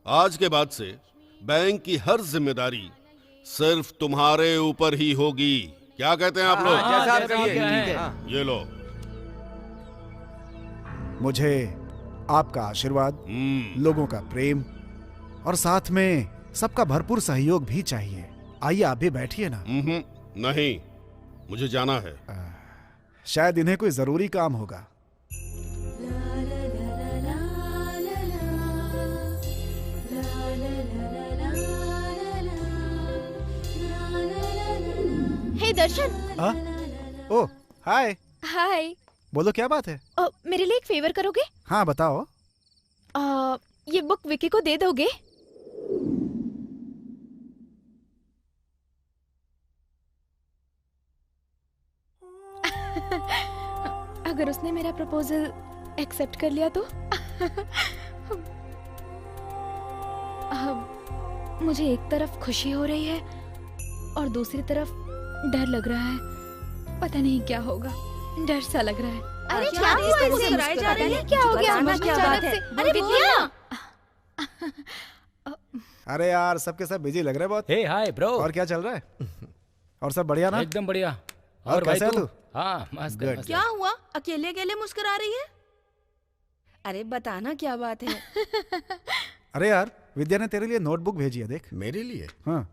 आज के बाद से बैंक की हर जिम्मेदारी सिर्फ तुम्हारे ऊपर ही होगी। क्या कहते हैं आप लोग? ये लो। मुझे आपका आशीर्वाद, लोगों का प्रेम और साथ में सबका भरपूर सहयोग भी चाहिए। आइए आप भी बैठिए ना। नहीं, मुझे जाना है। शायद इन्हें कोई जरूरी काम होगा। हे दर्शन। ओह हाय। हाय। बोलो क्या बात है? मेरे लिए एक फेवर करोगे? हाँ बताओ। ये बुक विकी को दे दोगे? अगर उसने मेरा प्रपोजल एक्सेप्ट कर लिया तो? मुझे एक तरफ खुशी हो रही है और दूसरी तरफ डर लग रहा है। पता नहीं क्या होगा, डर सा लग रहा है। अरे क्या हुआ? मुस्कुराए जा रही है? क्या हो गया? क्या बात है? अरे विद्या! अरे यार सबके सब बिजी लग रहे हैं बहुत। हे हाय ब्रो। और क्या चल रहा है? और सब बढ़िया ना? एकदम बढ़िया। और भाई कैसा है तू? हाँ मस्त। क्या हुआ? अकेले अकेले मुस्कुरा रही है? अरे बताना क्या बात है? अरे यार विद्या ने तेरे लिए नोटबुक भेजी है, देख। मेरे लिए? हाँ।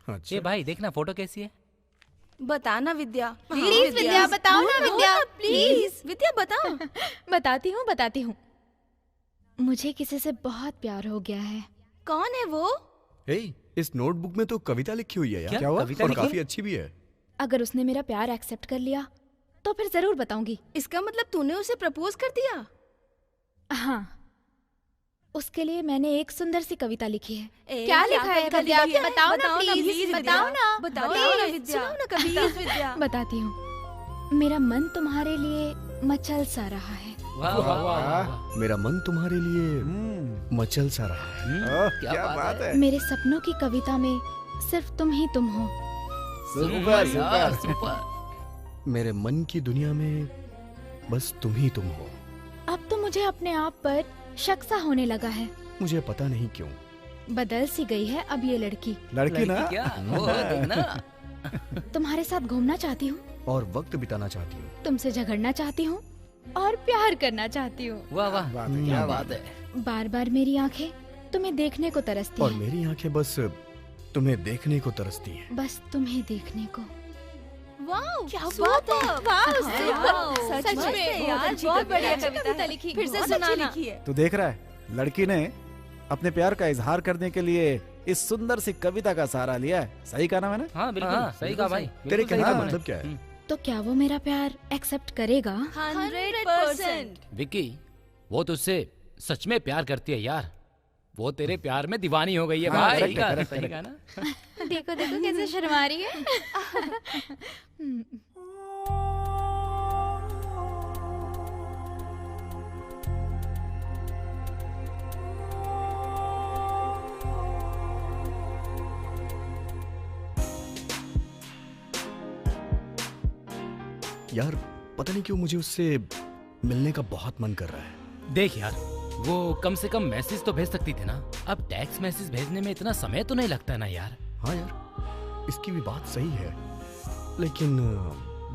अच्छा भाई देखना फोटो कैसी है। बताना विद्या, प्लीज विद्या बताओ ना विद्या, प्लीज विद्या बता। बताती हूँ। मुझे किसी से बहुत प्यार हो गया है। कौन है वो? इस नोटबुक में तो कविता लिखी हुई है यार। क्या हुआ? और काफी अच्छी भी है। अगर उसने मेरा प्यार एक्सेप्ट कर लिया तो फिर जरूर बताऊंगी। इसका मतलब तूने उसे प्रपोज कर दिया? हाँ, उसके लिए मैंने एक सुंदर सी कविता लिखी है। क्या लिखा है विद्या? बताओ ना प्लीज, बताओ ना। बताओ ना विद्या, प्लीज विद्या। बताती हूँ। मेरा मन तुम्हारे लिए मचल सा रहा है। वाह वाह वाह। मेरा मन तुम्हारे लिए मचल सा रहा है। क्या बात है? मेरे सपनों की कविता में सिर्फ तुम ही तुम हो। Super super. मेरे मन की दुनिया में बस तुम ही तुम हो। अब तो मुझे अपने आप पर शक सा होने लगा है। मुझे पता नहीं क्यों। बदल सी गई है अब ये लड़की ना? क्या? वो देखना। तुम्हारे साथ घूमना चाहती हूँ और वक्त बिताना चाहती हूँ। तुमसे झगड़ना चाहती हूँ और प्यार करना चाहती हूँ। वाह वाह, क्या बात है। बार बार मेरी आंखें तुम्हें देखने को तरसती और हैं। मेरी आंखें बस तुम्हें देखने को तरसती हैं। बस तुम्हें देखने को। वाओ, क्या बात है। वाओ, सच में यार, बहुत बढ़िया कविता लिखी। फिर से सुनाना। तू देख रहा है, लड़की ने अपने प्यार का इजहार करने के लिए इस सुंदर सी कविता का सहारा लिया है। सही कहा ना मैंने? हाँ बिल्कुल सही कहा भाई। तेरे कहने का मतलब क्या है? तो क्या वो मेरा प्यार एक्सेप्ट करेगा? 100%। विक्की, वो तुझसे सच में प्यार करती है यार। वो तेरे प्यार में दीवानी हो गई है भाई। सही कहा ना? देखो देखो कैसे शर्मा रही है। यार पता नहीं क्यों मुझे उससे मिलने का बहुत मन कर रहा है। देख यार, वो कम से कम मैसेज तो भेज सकती थी ना। अब टेक्स्ट मैसेज भेजने में इतना समय तो नहीं लगता ना यार। हाँ यार, इसकी भी बात सही है, लेकिन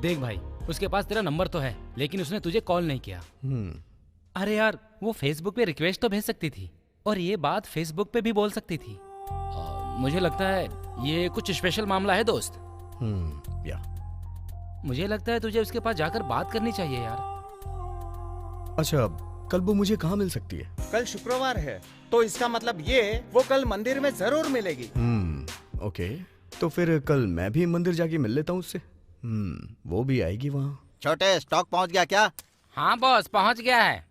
देख भाई, उसके पास तेरा नंबर तो है, लेकिन उसने तुझे कॉल नहीं किया। अरे यार, वो फेसबुक पे रिक्वेस्ट तो भेज सकती थी और ये बात फेसबुक पे भी बोल सकती थी। मुझे लगता है ये कुछ स्पेशल मामला है दोस्त। या मुझे लगता है तुझे उसके पास जाकर बात करनी चाहिए यार। अच्छा, कल वो मुझे कहाँ मिल सकती है? कल शुक्रवार है, तो इसका मतलब ये वो कल मंदिर में जरूर मिलेगी। ओके। तो फिर कल मैं भी मंदिर जाके मिल लेता हूँ उससे। वो भी आएगी वहाँ। छोटे, स्टॉक पहुँच गया क्या? हाँ बॉस, पहुँच गया है।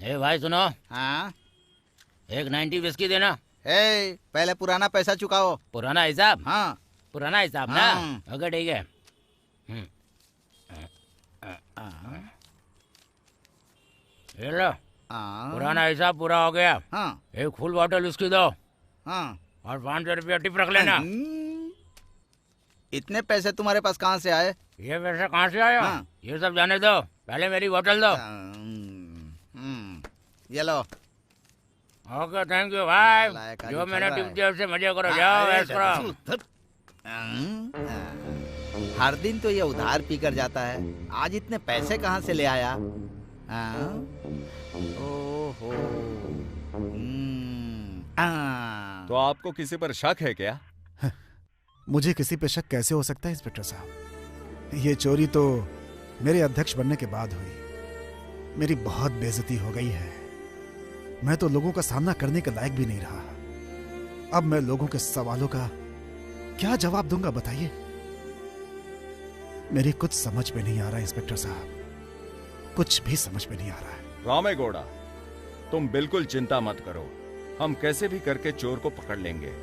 ए भाई सुनो। हाँ? एक 90 विस्की देना। पहले पुराना पैसा चुकाओ। पुराना हिसाब? हाँ। पुराना हिसाब ना? ओके ठीक है। ये लो, पुराना हिसाब पूरा हो गया। हाँ। एक फुल बॉटल विस्की दो। हाँ। और 500 रुपया टिप रख लेना। इतने पैसे तुम्हारे पास कहाँ से आए? ये पैसा कहाँ से आया? हाँ। ये सब जाने दो, पहले मेरी बोतल दो। ये लो। ओके थैंक यू भाई। जो मैंने टिप दिया उससे मजे करो, जाओ ऐश करो। हर दिन तो ये उधार पी कर जाता है, आज इतने पैसे कहाँ से ले आया? ओहो। तो आपको किसी पर शक है क्या? मुझे किसी पे शक कैसे हो सकता है इंस्पेक्टर साहब? ये चोरी तो मेरे अध्यक्ष बनने के बाद हुई। मेरी बहुत बेइज्जती हो गई है। मैं तो लोगों का सामना करने के लायक भी नहीं रहा। अब मैं लोगों के सवालों का क्या जवाब दूंगा बताइए? मेरी कुछ समझ में नहीं आ रहा इंस्पेक्टर साहब, कुछ भी समझ में नहीं आ रहा है। रामेगौड़ा, तुम बिल्कुल चिंता मत करो, हम कैसे भी करके चोर को पकड़ लेंगे।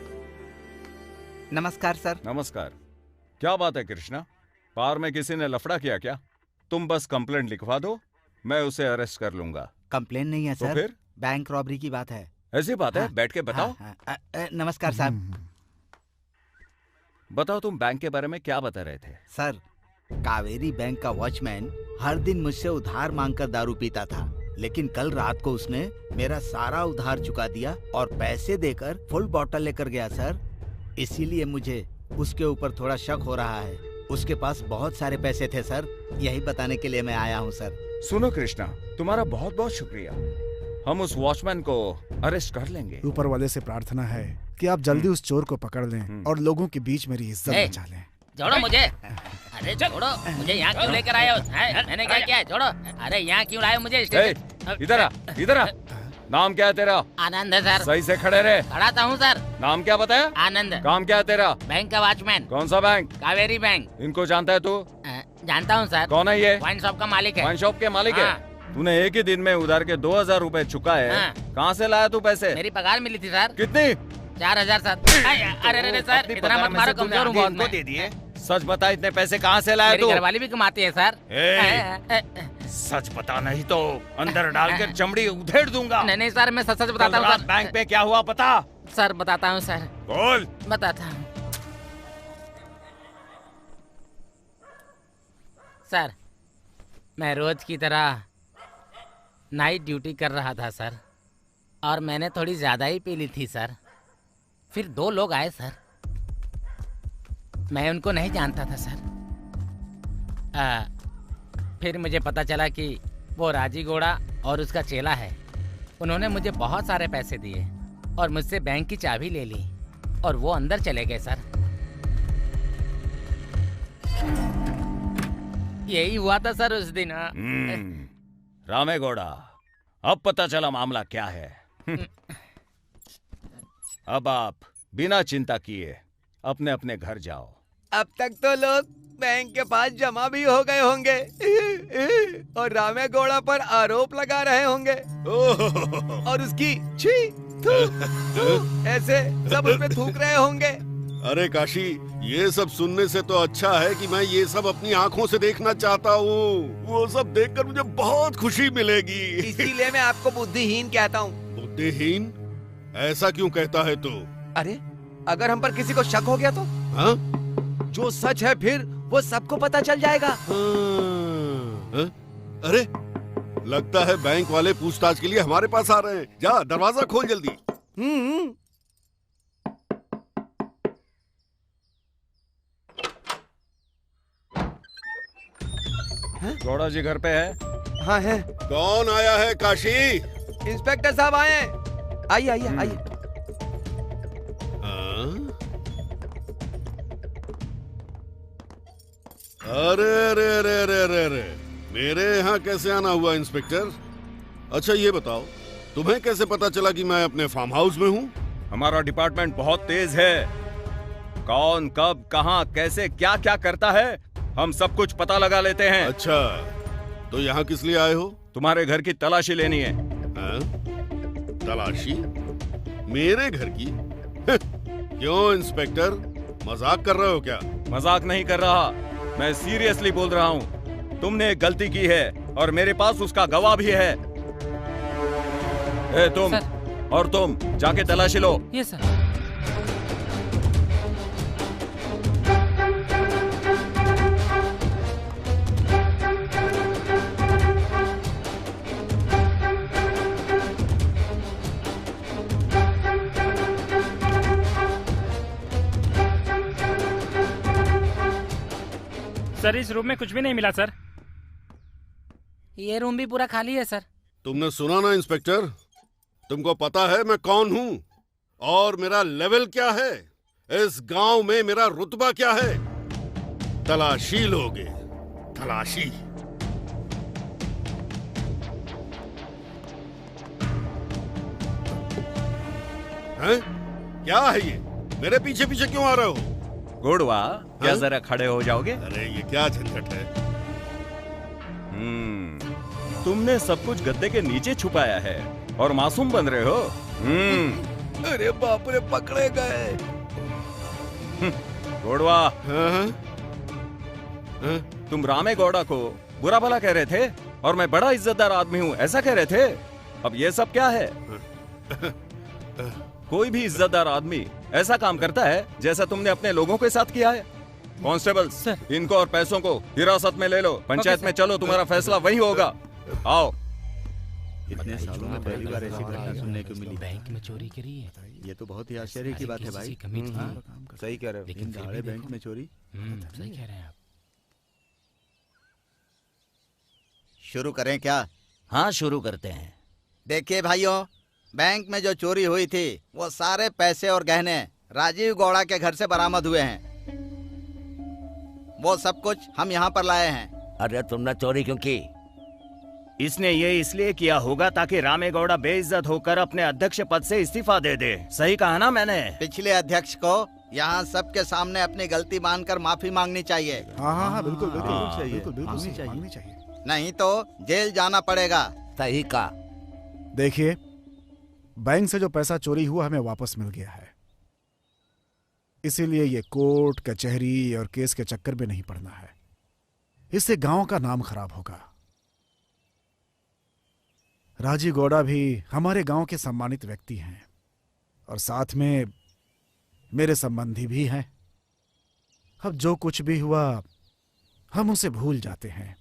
नमस्कार सर। नमस्कार। क्या बात है कृष्णा, पार में किसी ने लफड़ा किया क्या? तुम बस कंप्लेंट लिखवा दो, मैं उसे अरेस्ट कर लूंगा। कंप्लेंट नहीं है सर, तो फिर? बैंक रॉबरी की बात है। ऐसी बात है? बैठ के बताओ। नमस्कार साहब। बताओ, तुम बैंक के बारे में क्या बता रहे थे? सर, कावेरी बैंक का वॉचमैन हर दिन मुझसे उधार मांगकर दारू पीता था, लेकिन कल रात को उसने मेरा सारा उधार चुका दिया और पैसे देकर फुल बॉटल लेकर गया सर। इसीलिए मुझे उसके ऊपर थोड़ा शक हो रहा है। उसके पास बहुत सारे पैसे थे सर, यही बताने के लिए मैं आया हूँ सर। सुनो कृष्णा, तुम्हारा बहुत बहुत शुक्रिया। हम उस वॉचमैन को अरेस्ट कर लेंगे। ऊपर वाले से प्रार्थना है कि आप जल्दी उस चोर को पकड़ लें और लोगों के बीच मेरी इज्जत बचा लें। छोड़ो मुझे। अरे छोड़ो मुझे, यहाँ क्यों लेकर आए हो? मैंने क्या किया है? छोड़ो। अरे यहाँ क्यों लाए मुझे? इधर आ, इधर आ। नाम क्या है तेरा? आनंद है सर। सही से खड़े रहे। खड़ा था हूँ सर। नाम क्या बताया? आनंद। काम क्या है तेरा? बैंक का वॉचमैन। कौन सा बैंक? कावेरी बैंक। इनको जानता है तू? जानता हूँ सर। कौन है ये? वाइन शॉप का मालिक है। वाइन शॉप के मालिक है? तूने एक ही दिन में उधार के 2000 रुपए चुका है। कहाँ से लाया तू पैसे? मेरी पगार मिली थी सर। कितनी? 4000 सर। अरे सर, इतना मत मारो, कमजोर हूँ बहुत मैं। दे दिए। सच बता, इतने पैसे कहाँ से लाया तू? मेरी घरवाली भी कमाती है सर। सच बता, नहीं तो अंदर डालकर चमड़ी उधेड़ दूंगा। नहीं सर, मैं सच बताता हूँ सर। बैंक पे क्या हुआ पता? सर बताता हूँ सर। बोल। बताता हूँ सर। मैं रोज की तरह नाइट ड्यूटी कर रहा था सर, और मैंने थोड़ी ज्यादा ही पी ली थी सर। फिर 2 लोग आए सर, मैं उनको नहीं जानता था सर। फिर मुझे पता चला कि वो राजीगौड़ा और उसका चेला है। उन्होंने मुझे बहुत सारे पैसे दिए और मुझसे बैंक की चाबी ले ली और वो अंदर चले गए सर। यही हुआ था सर उस दिन। रामेगौड़ा, अब पता चला मामला क्या है। अब आप बिना चिंता किए अपने अपने घर जाओ। अब तक तो लोग बैंक के पास जमा भी हो गए होंगे और रामेगौड़ा पर आरोप लगा रहे होंगे और उसकी छी थू ऐसे सब उस पे थूक रहे होंगे। अरे काशी, ये सब सुनने से तो अच्छा है कि मैं ये सब अपनी आंखों से देखना चाहता हूँ। वो सब देखकर मुझे बहुत खुशी मिलेगी। इसीलिए मैं आपको बुद्धिहीन कहता हूँ। बुद्धिहीन? ऐसा क्यों कहता है तू? अरे अगर हम पर किसी को शक हो गया तो? हाँ? जो सच है फिर वो सबको पता चल जाएगा। अरे लगता है बैंक वाले पूछताछ के लिए हमारे पास आ रहे हैं। जा, दरवाजा खोल जल्दी। गौड़ा जी घर पे है? हाँ है। कौन आया है काशी? इंस्पेक्टर साहब आए हैं। आइए आइए आइए। अरे अरे अरे अरे अरे अरे, मेरे यहाँ कैसे आना हुआ इंस्पेक्टर? अच्छा ये बताओ, तुम्हें कैसे पता चला कि मैं अपने फार्म हाउस में हूँ? हमारा डिपार्टमेंट बहुत तेज है, कौन कब कहां कैसे क्या क्या करता है हम सब कुछ पता लगा लेते हैं। अच्छा, तो यहाँ किस लिए आए हो? तुम्हारे घर की तलाशी लेनी है। हाँ? तलाशी? मेरे घर की? क्यों इंस्पेक्टर, मजाक कर रहे हो क्या? मजाक नहीं कर रहा, मैं सीरियसली बोल रहा हूँ। तुमने एक गलती की है और मेरे पास उसका गवाह भी है। ए, तुम और तुम जाके तलाशी लो। Yes sir. सर इस रूम में कुछ भी नहीं मिला सर। ये रूम भी पूरा खाली है सर। तुमने सुना ना इंस्पेक्टर, तुमको पता है मैं कौन हूँ और मेरा लेवल क्या है, इस गांव में मेरा रुतबा क्या है। तलाशी लोगे, तलाशी। हैं? क्या है ये? मेरे पीछे पीछे क्यों आ रहे हो? गुड़वा, क्या जरा खड़े हो जाओगे? अरे ये क्या झंझट है? तुमने सब कुछ गद्दे के नीचे छुपाया है और मासूम बन रहे हो। अरे बाप रे, पकड़े गए। गुड़वा, तुम रामे गौड़ा को बुरा भला कह रहे थे और मैं बड़ा इज्जतदार आदमी हूँ ऐसा कह रहे थे। अब ये सब क्या है? कोई भी इज्जतदार आदमी ऐसा काम करता है जैसा तुमने अपने लोगों के साथ किया है। कांस्टेबल, इनको और पैसों को हिरासत में ले लो। पंचायत में चलो, तुम्हारा फैसला वही होगा। आओ। इतने सालों में पहली बार ऐसी घटना सुनने को मिली। बैंक में चोरी करी है। ये तो बहुत ही आश्चर्य की बात है भाई। सही कह रहे हो। लेकिन दाड़े बैंक में चोरी। सही कह रहे हैं आप। शुरू करें क्या? हाँ, शुरू करते हैं। देखिए भाइयों, बैंक में जो चोरी हुई थी वो सारे पैसे और गहने राजीव गौड़ा के घर से बरामद हुए हैं। वो सब कुछ हम यहाँ पर लाए हैं। अरे तुमने चोरी क्यों की? इसने ये इसलिए किया होगा ताकि रामे गौड़ा बेइज्जत होकर अपने अध्यक्ष पद से इस्तीफा दे दे। सही कहा ना मैंने? पिछले अध्यक्ष को यहाँ सबके सामने अपनी गलती मानकर माफी मांगनी चाहिए। हाँ, बिल्कुल मांगनी चाहिए। नहीं तो जेल जाना पड़ेगा। सही कहा। देखिए, बैंक से जो पैसा चोरी हुआ हमें वापस मिल गया है, इसीलिए ये कोर्ट कचहरी और केस के चक्कर में नहीं पड़ना है। इससे गांव का नाम खराब होगा। राजीव गौड़ा भी हमारे गांव के सम्मानित व्यक्ति हैं और साथ में मेरे संबंधी भी हैं। अब जो कुछ भी हुआ हम उसे भूल जाते हैं,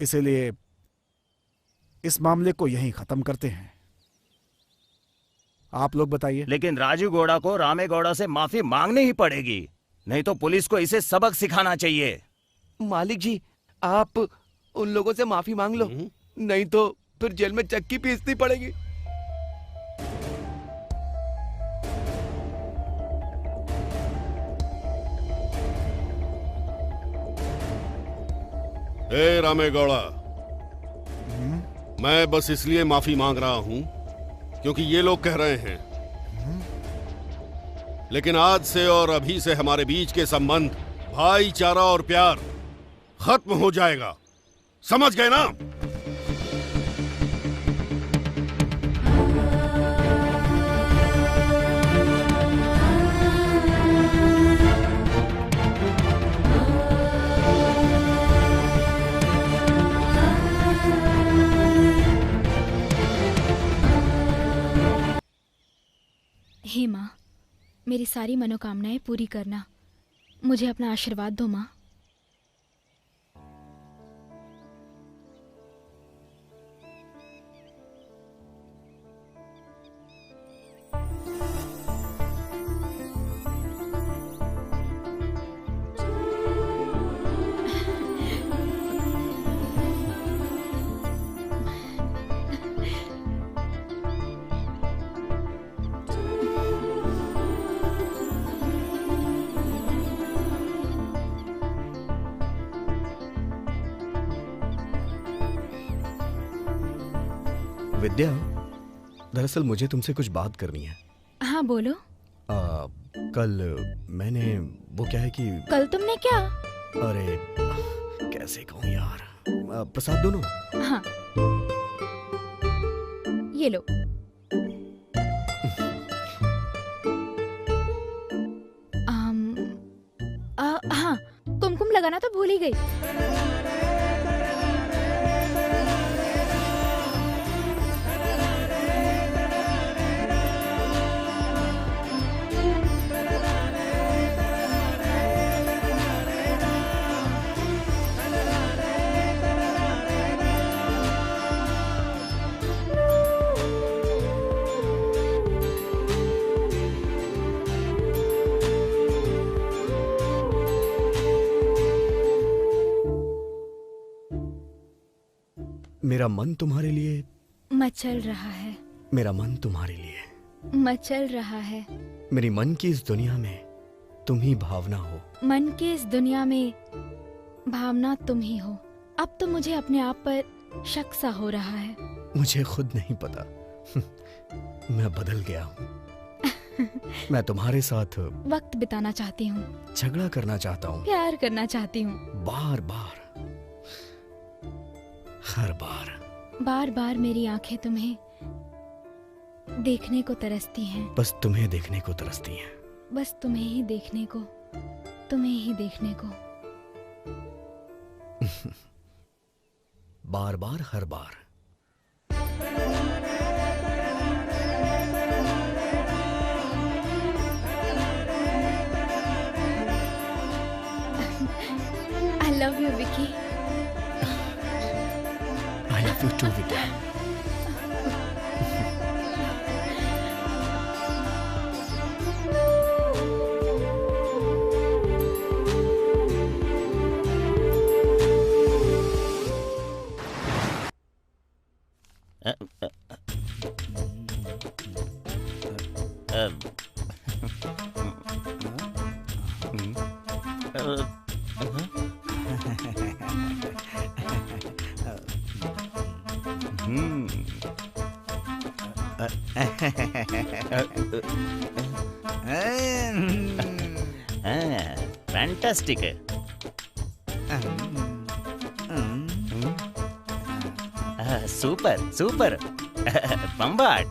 इसीलिए इस मामले को यहीं खत्म करते हैं। आप लोग बताइए। लेकिन राजीव गौड़ा को रामे गौड़ा से माफी मांगनी ही पड़ेगी, नहीं तो पुलिस को इसे सबक सिखाना चाहिए। मालिक जी, आप उन लोगों से माफी मांग लो, नहीं तो फिर जेल में चक्की पीसनी पड़ेगी। ए रामे गौड़ा, मैं बस इसलिए माफी मांग रहा हूं क्योंकि ये लोग कह रहे हैं, लेकिन आज से और अभी से हमारे बीच के संबंध, भाईचारा और प्यार खत्म हो जाएगा। समझ गए ना? हे माँ, मेरी सारी मनोकामनाएं पूरी करना। मुझे अपना आशीर्वाद दो माँ। विद्या, दरअसल मुझे तुमसे कुछ बात करनी है। हाँ बोलो। कल मैंने वो क्या है कि कल तुमने क्या? अरे कैसे कहूँ यार, प्रसाद दोनों। हाँ ये लो। हाँ कुमकुम लगाना तो भूल ही गई। मेरा मन तुम्हारे लिए मचल रहा है। मेरा मन तुम्हारे लिए मचल रहा है। मेरी मन की इस दुनिया में तुम ही भावना हो। मन की इस दुनिया में भावना तुम ही हो। अब तो मुझे अपने आप पर शक सा हो रहा है। मुझे खुद नहीं पता मैं बदल गया हूँ। मैं तुम्हारे साथ वक्त बिताना चाहती हूँ, झगड़ा करना चाहता हूँ, प्यार करना चाहती हूँ, बार बार हर बार। बार बार मेरी आंखें तुम्हें देखने को तरसती हैं। बस तुम्हें देखने को तरसती हैं। बस तुम्हें ही देखने को, तुम्हें ही देखने को। बार बार हर बार। I love you, Vicky. I love you too, Vidya. Fantastic है। सुपर सुपर बम्बाट।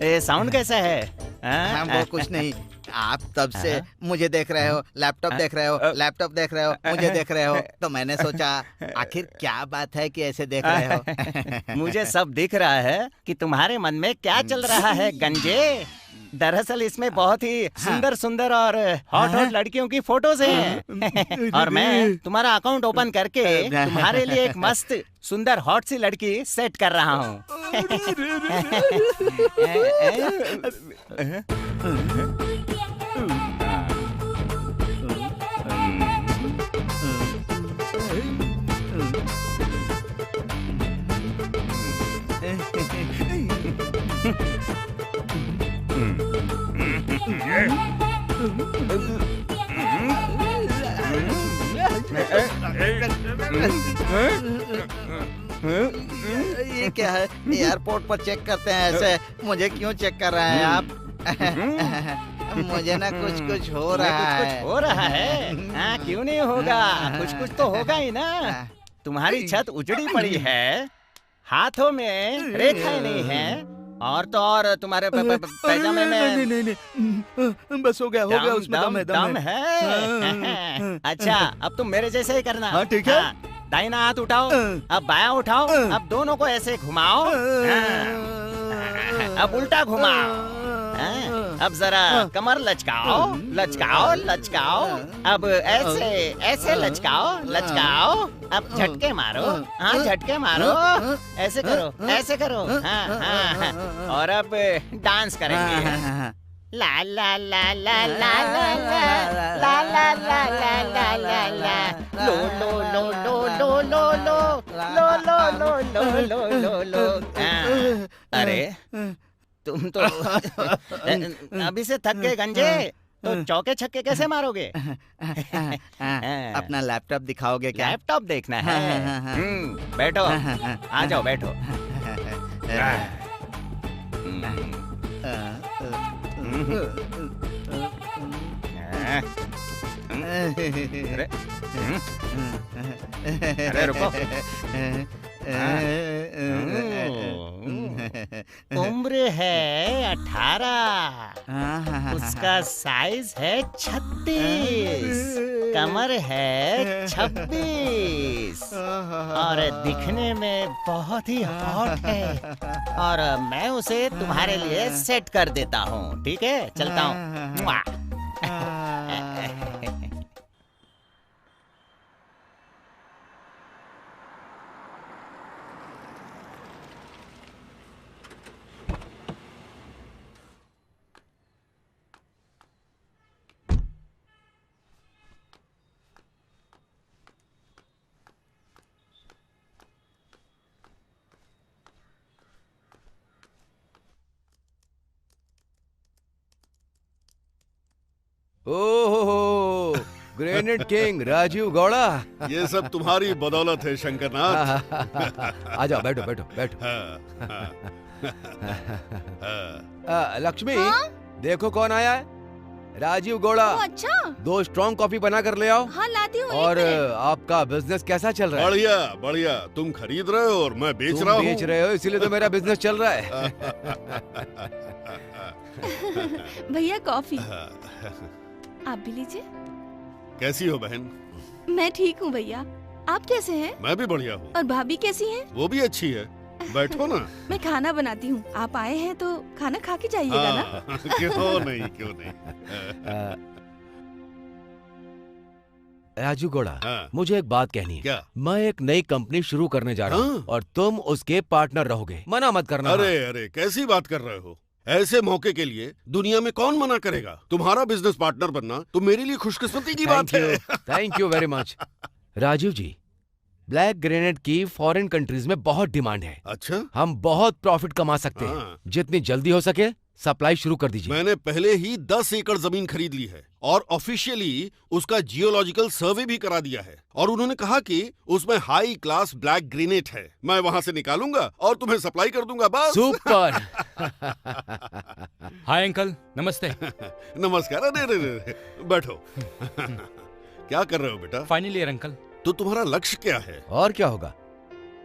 ये साउंड कैसा है? हाँ, वो कुछ नहीं। आप तब से मुझे देख रहे हो, लैपटॉप देख रहे हो, लैपटॉप देख रहे हो, मुझे देख रहे हो, तो मैंने सोचा आखिर क्या बात है कि ऐसे देख रहे हो। मुझे सब दिख रहा है कि तुम्हारे मन में क्या चल रहा है गंजे। दरअसल इसमें बहुत ही सुंदर सुंदर और हॉट हॉट लड़कियों की फोटोज हैं। और मैं तुम्हारा अकाउंट ओपन करके तुम्हारे लिए एक मस्त सुंदर हॉट सी लड़की सेट कर रहा हूँ। ये क्या है? एयरपोर्ट पर चेक करते हैं ऐसे, मुझे क्यों चेक कर रहे हैं आप? मुझे ना कुछ कुछ हो रहा है। कुछ हो रहा है? हाँ, क्यों नहीं होगा, कुछ कुछ तो होगा ही ना। तुम्हारी छत उजड़ी पड़ी है, हाथों में रेखाएं नहीं है, और तो और तुम्हारे पैजामे में नहीं, बस हो गया उसमें दम है। अच्छा, अब तुम मेरे जैसे ही करना। हाँ, ठीक है। दाहिना हाथ उठाओ, अब बायां उठाओ, अब दोनों को ऐसे घुमाओ, अब उल्टा घुमाओ, अब जरा कमर लचकाओ, लचकाओ लचकाओ, अब ऐसे ऐसे लचकाओ लचकाओ, अब झटके मारो, हाँ झटके मारो, ऐसे करो, ऐसे करो, हाँ हाँ, और अब डांस करेंगे। ला ला ला ला ला ला ला ला ला ला ला ला ला ला लो लो लो लो लो लो लो लो लो लो लो। अरे तुम तो अभी से थक गए गंजे, तो चौके छक्के कैसे मारोगे? अपना लैपटॉप दिखाओगे क्या? लैपटॉप देखना है? बैठो, आ जाओ बैठो। अरे रुको। उम्र है 18, उसका साइज है 36, कमर है 26 और दिखने में बहुत ही हॉट है, और मैं उसे तुम्हारे लिए सेट कर देता हूँ। ठीक है, चलता हूँ। ओहो, ग्रेनेड किंग राजीव गौड़ा। ये सब तुम्हारी बदौलत है शंकरनाथ। आ जाओ, बैठो बैठो बैठो। लक्ष्मी, देखो कौन आया है। राजीव गौड़ा। अच्छा, 2 स्ट्रॉन्ग कॉफी बना कर ले आओ। हाँ लाती हूँ। और आपका बिजनेस कैसा चल रहा है? बढ़िया बढ़िया, तुम खरीद रहे हो और मैं बेच रहा हूँ। बेच रहे हो, इसीलिए तो मेरा बिजनेस चल रहा है। भैया कॉफी। आप भी लीजिए। कैसी हो बहन? मैं ठीक हूँ भैया, आप कैसे हैं? मैं भी बढ़िया हूँ। और भाभी कैसी हैं? वो भी अच्छी है। बैठो ना। मैं खाना बनाती हूँ, आप आए हैं तो खाना खा के जाइएगा ना। क्यों नहीं, क्यों नहीं। राजू गौड़ा, मुझे एक बात कहनी है। क्या? मैं एक नई कंपनी शुरू करने जा रहा हूँ और तुम उसके पार्टनर रहोगे। मना मत करना। अरे अरे, कैसी बात कर रहे हो? ऐसे मौके के लिए दुनिया में कौन मना करेगा? तुम्हारा बिजनेस पार्टनर बनना तो मेरे लिए खुशकिस्मती की बात है। Thank you very much. Rajiv ji, black grenade की फॉरेन कंट्रीज में बहुत डिमांड है। अच्छा? हम बहुत प्रॉफिट कमा सकते हैं। जितनी जल्दी हो सके सप्लाई शुरू कर दीजिए। मैंने पहले ही 10 एकड़ जमीन खरीद ली है और ऑफिशियली उसका जियोलॉजिकल सर्वे भी करा दिया है, और उन्होंने कहा कि उसमें हाई क्लास ब्लैक ग्रेनेट है। मैं वहां से निकालूंगा और तुम्हें सप्लाई कर दूंगा। बस। सुपर। हाय अंकल, नमस्ते। नमस्कार। अरे अरे, बैठो। क्या कर रहे हो बेटा? Final year uncle. तो तुम्हारा लक्ष्य क्या है? और क्या होगा,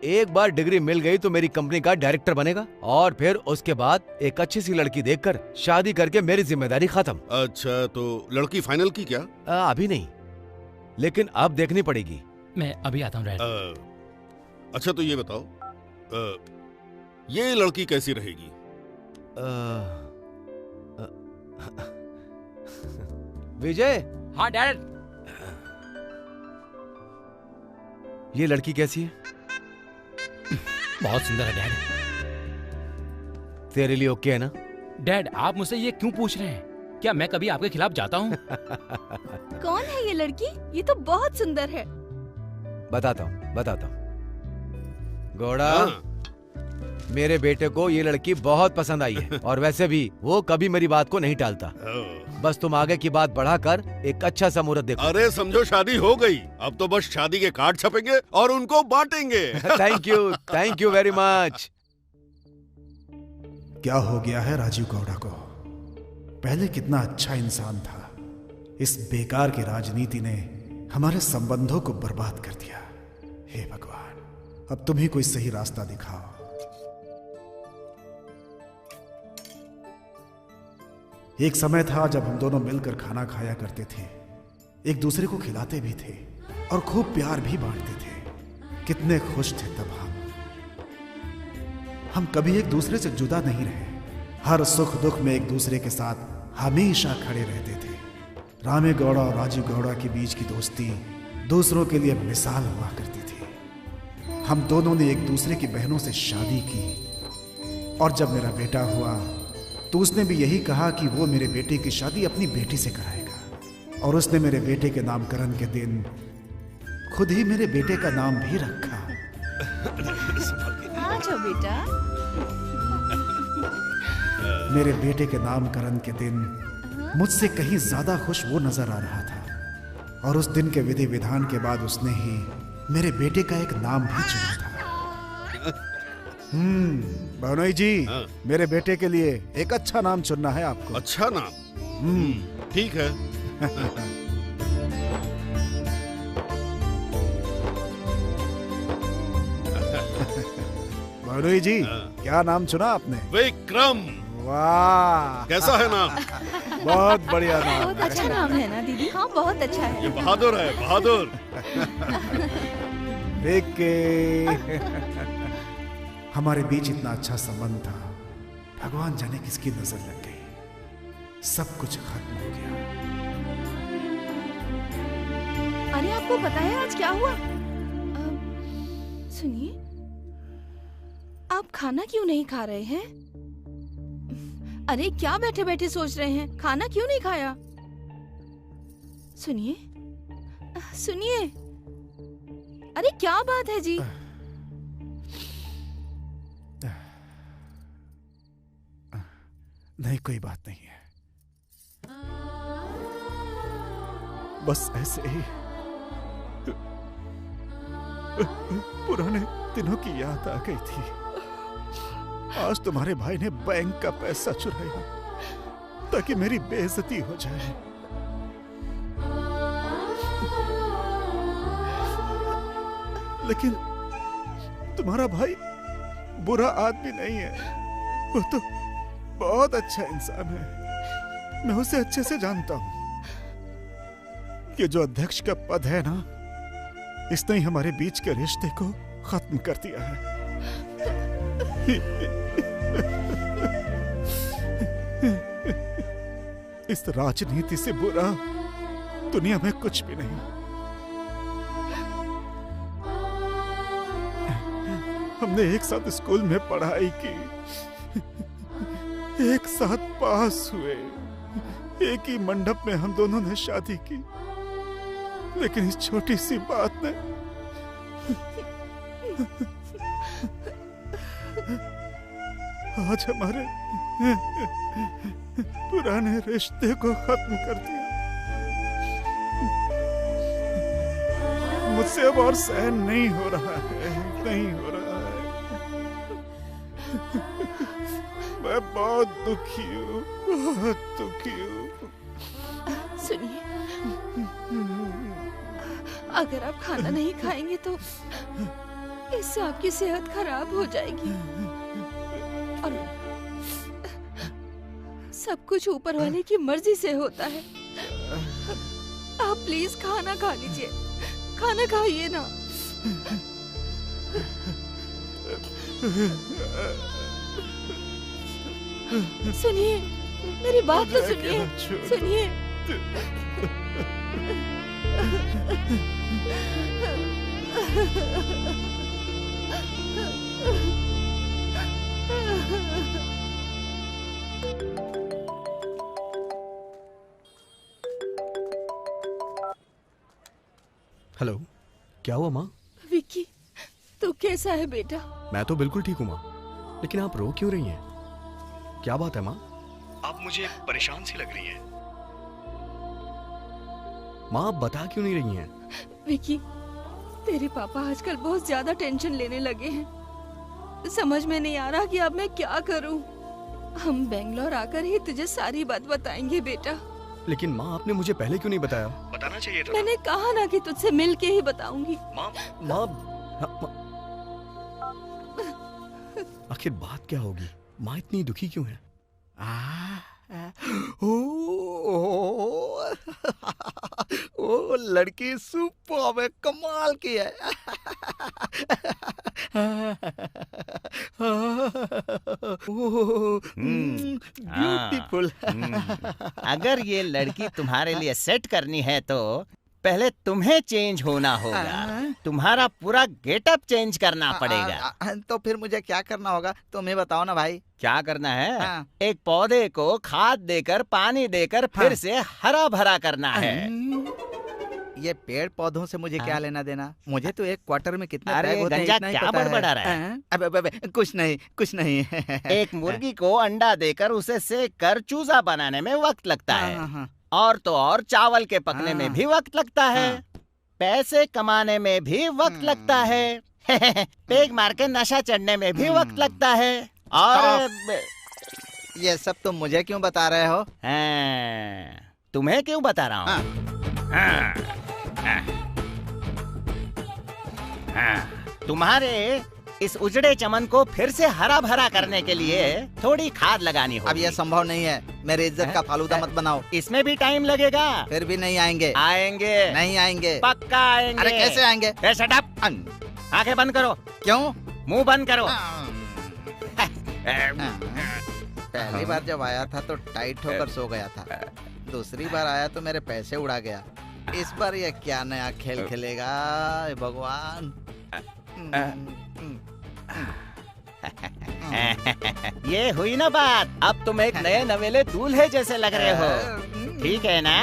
एक बार डिग्री मिल गई तो मेरी कंपनी का डायरेक्टर बनेगा, और फिर उसके बाद एक अच्छी सी लड़की देखकर शादी करके मेरी जिम्मेदारी खत्म। अच्छा, तो लड़की फाइनल की क्या? अभी नहीं, लेकिन अब देखनी पड़ेगी। मैं अभी आता हूँ डैड। अच्छा, तो ये बताओ, ये लड़की कैसी रहेगी? विजय। हाँ डैड। ये लड़की कैसी है? बहुत सुंदर है डैड। तेरे लिए ओके है ना? डैड, आप मुझसे ये क्यों पूछ रहे हैं? क्या मैं कभी आपके खिलाफ जाता हूँ? कौन है ये लड़की? ये तो बहुत सुंदर है। बताता हूँ। गौड़ा, मेरे बेटे को ये लड़की बहुत पसंद आई है, और वैसे भी वो कभी मेरी बात को नहीं टालता। बस तुम आगे की बात बढ़ाकर एक अच्छा सा मुहूर्त देखो। अरे समझो शादी हो गई, अब तो बस शादी के कार्ड छपेंगे और उनको बांटेंगे। Thank you very much. क्या हो गया है राजीव गौड़ा को? पहले कितना अच्छा इंसान था, इस बेकार की राजनीति ने हमारे संबंधों को बर्बाद कर दिया। हे भगवान, अब तुम ही कोई सही रास्ता दिखाओ। एक समय था जब हम दोनों मिलकर खाना खाया करते थे, एक दूसरे को खिलाते भी थे और खूब प्यार भी बांटते थे। कितने खुश थे तब हम कभी एक दूसरे से जुदा नहीं रहे। हर सुख दुख में एक दूसरे के साथ हमेशा खड़े रहते थे। रामे गौड़ा और राजीव गौड़ा के बीच की दोस्ती दूसरों के लिए मिसाल हुआ करती थी। हम दोनों ने एक दूसरे की बहनों से शादी की, और जब मेरा बेटा हुआ तो उसने भी यही कहा कि वो मेरे बेटे की शादी अपनी बेटी से कराएगा, और उसने मेरे बेटे के नामकरण के दिन खुद ही मेरे बेटे का नाम भी रखा। बेटा। मेरे बेटे के नामकरण के दिन मुझसे कहीं ज्यादा खुश वो नजर आ रहा था, और उस दिन के विधि विधान के बाद उसने ही मेरे बेटे का एक नाम भी चुना था। भानोई जी, मेरे बेटे के लिए एक अच्छा नाम चुनना है आपको। अच्छा नाम? ठीक है। भानोई जी, क्या नाम चुना आपने? विक्रम। वाह, कैसा है नाम? बहुत बढ़िया नाम। बहुत अच्छा नाम है ना दीदी? हाँ, बहुत अच्छा है। ये बहादुर है, बहादुर। हमारे बीच इतना अच्छा संबंध था, भगवान जाने किसकी नजर लग गई, सब कुछ खत्म हो गया। अरे आपको पता है आज क्या हुआ? सुनिए, आप खाना क्यों नहीं खा रहे हैं? अरे क्या बैठे बैठे सोच रहे हैं? खाना क्यों नहीं खाया? सुनिए, सुनिए। अरे क्या बात है जी? नहीं, कोई बात नहीं है, बस ऐसे ही पुराने दिनों की याद आ गई थी। आज तुम्हारे भाई ने बैंक का पैसा चुराया ताकि मेरी बेइज्जती हो जाए। लेकिन तुम्हारा भाई बुरा आदमी नहीं है, वो तो बहुत अच्छा इंसान है। मैं उसे अच्छे से जानता हूं। ये जो अध्यक्ष का पद है ना, इसने ही हमारे बीच के रिश्ते को खत्म कर दिया है। इस राजनीति से बुरा दुनिया में कुछ भी नहीं। हमने एक साथ स्कूल में पढ़ाई की, एक साथ पास हुए, एक ही मंडप में हम दोनों ने शादी की, लेकिन इस छोटी सी बात ने आज हमारे पुराने रिश्ते को खत्म कर दिया। मुझसे अब और सहन नहीं हो रहा है, नहीं हो रहा है। मैं बहुत दुखी हूँ, बहुत दुखी हूँ। सुनिए, अगर आप खाना नहीं खाएंगे तो इससे आपकी सेहत खराब हो जाएगी, और सब कुछ ऊपर वाले की मर्जी से होता है। आप प्लीज खाना खा लीजिए, खाना खाइए ना। सुनिए, मेरी बात तो सुनिए, सुनिए। हेलो, क्या हुआ माँ? विक्की, तू कैसा है बेटा? मैं तो बिल्कुल ठीक हूँ माँ, लेकिन आप रो क्यों रही हैं? क्या बात है माँ? आप मुझे परेशान सी लग रही हैं। माँ, आप बता क्यों नहीं रही हैं? विक्की, तेरे पापा आजकल बहुत ज्यादा टेंशन लेने लगे हैं। समझ में नहीं आ रहा कि अब मैं क्या करूं। हम बेंगलोर आकर ही तुझे सारी बात बताएंगे बेटा। लेकिन माँ, आपने मुझे पहले क्यों नहीं बताया? बताना चाहिए था। मैंने कहा ना कि तुझसे मिल के ही बताऊंगी। माँ, आखिर बात क्या होगी? माँ इतनी दुखी क्यों है? ओ लड़की सुपर है, कमाल की है। ब्यूटीफुल। अगर ये लड़की तुम्हारे लिए सेट करनी है तो पहले तुम्हें चेंज होना होगा। तुम्हारा पूरा गेटअप चेंज करना पड़ेगा। तो फिर मुझे क्या करना होगा, तुम्हें बताओ ना भाई। क्या करना है? एक पौधे को खाद देकर, पानी देकर फिर से हरा भरा करना है। ये पेड़ पौधों से मुझे क्या लेना देना? मुझे तो एक क्वार्टर में कितने अरे बैग होते हैं गंजा इतना ही क्या पता बड़बड़ा है। रहा है? अबे कुछ नहीं कुछ नहीं। एक मुर्गी को अंडा देकर उसे सेक कर चूजा बनाने में वक्त लगता है, और तो और चावल के पकने में भी वक्त लगता है, पैसे कमाने में भी वक्त लगता है, पेग मार के नशा चढ़ने में भी वक्त लगता है, और ये सब तुम मुझे क्यों बता रहे हो? तुम्हें क्यों बता रहा हूँ? तुम्हारे इस उजड़े चमन को फिर से हरा भरा करने के लिए थोड़ी खाद लगानी होगी। अब यह संभव नहीं है, मेरी इज्जत का फालूदा मत बनाओ। इसमें भी टाइम लगेगा। फिर भी नहीं आएंगे। आएंगे। नहीं आएंगे। पक्का आएंगे। अरे कैसे आएंगे? Shut up. आंखें बंद करो। क्यों? मुंह बंद करो। पहली बार जब आया था तो टाइट होकर सो गया था, दूसरी बार आया तो मेरे पैसे उड़ा गया, इस बार ये क्या नया खेल खेलेगा भगवान? ये हुई ना बात। अब तुम एक नए नवेले दूल्हे जैसे लग रहे हो, ठीक है ना?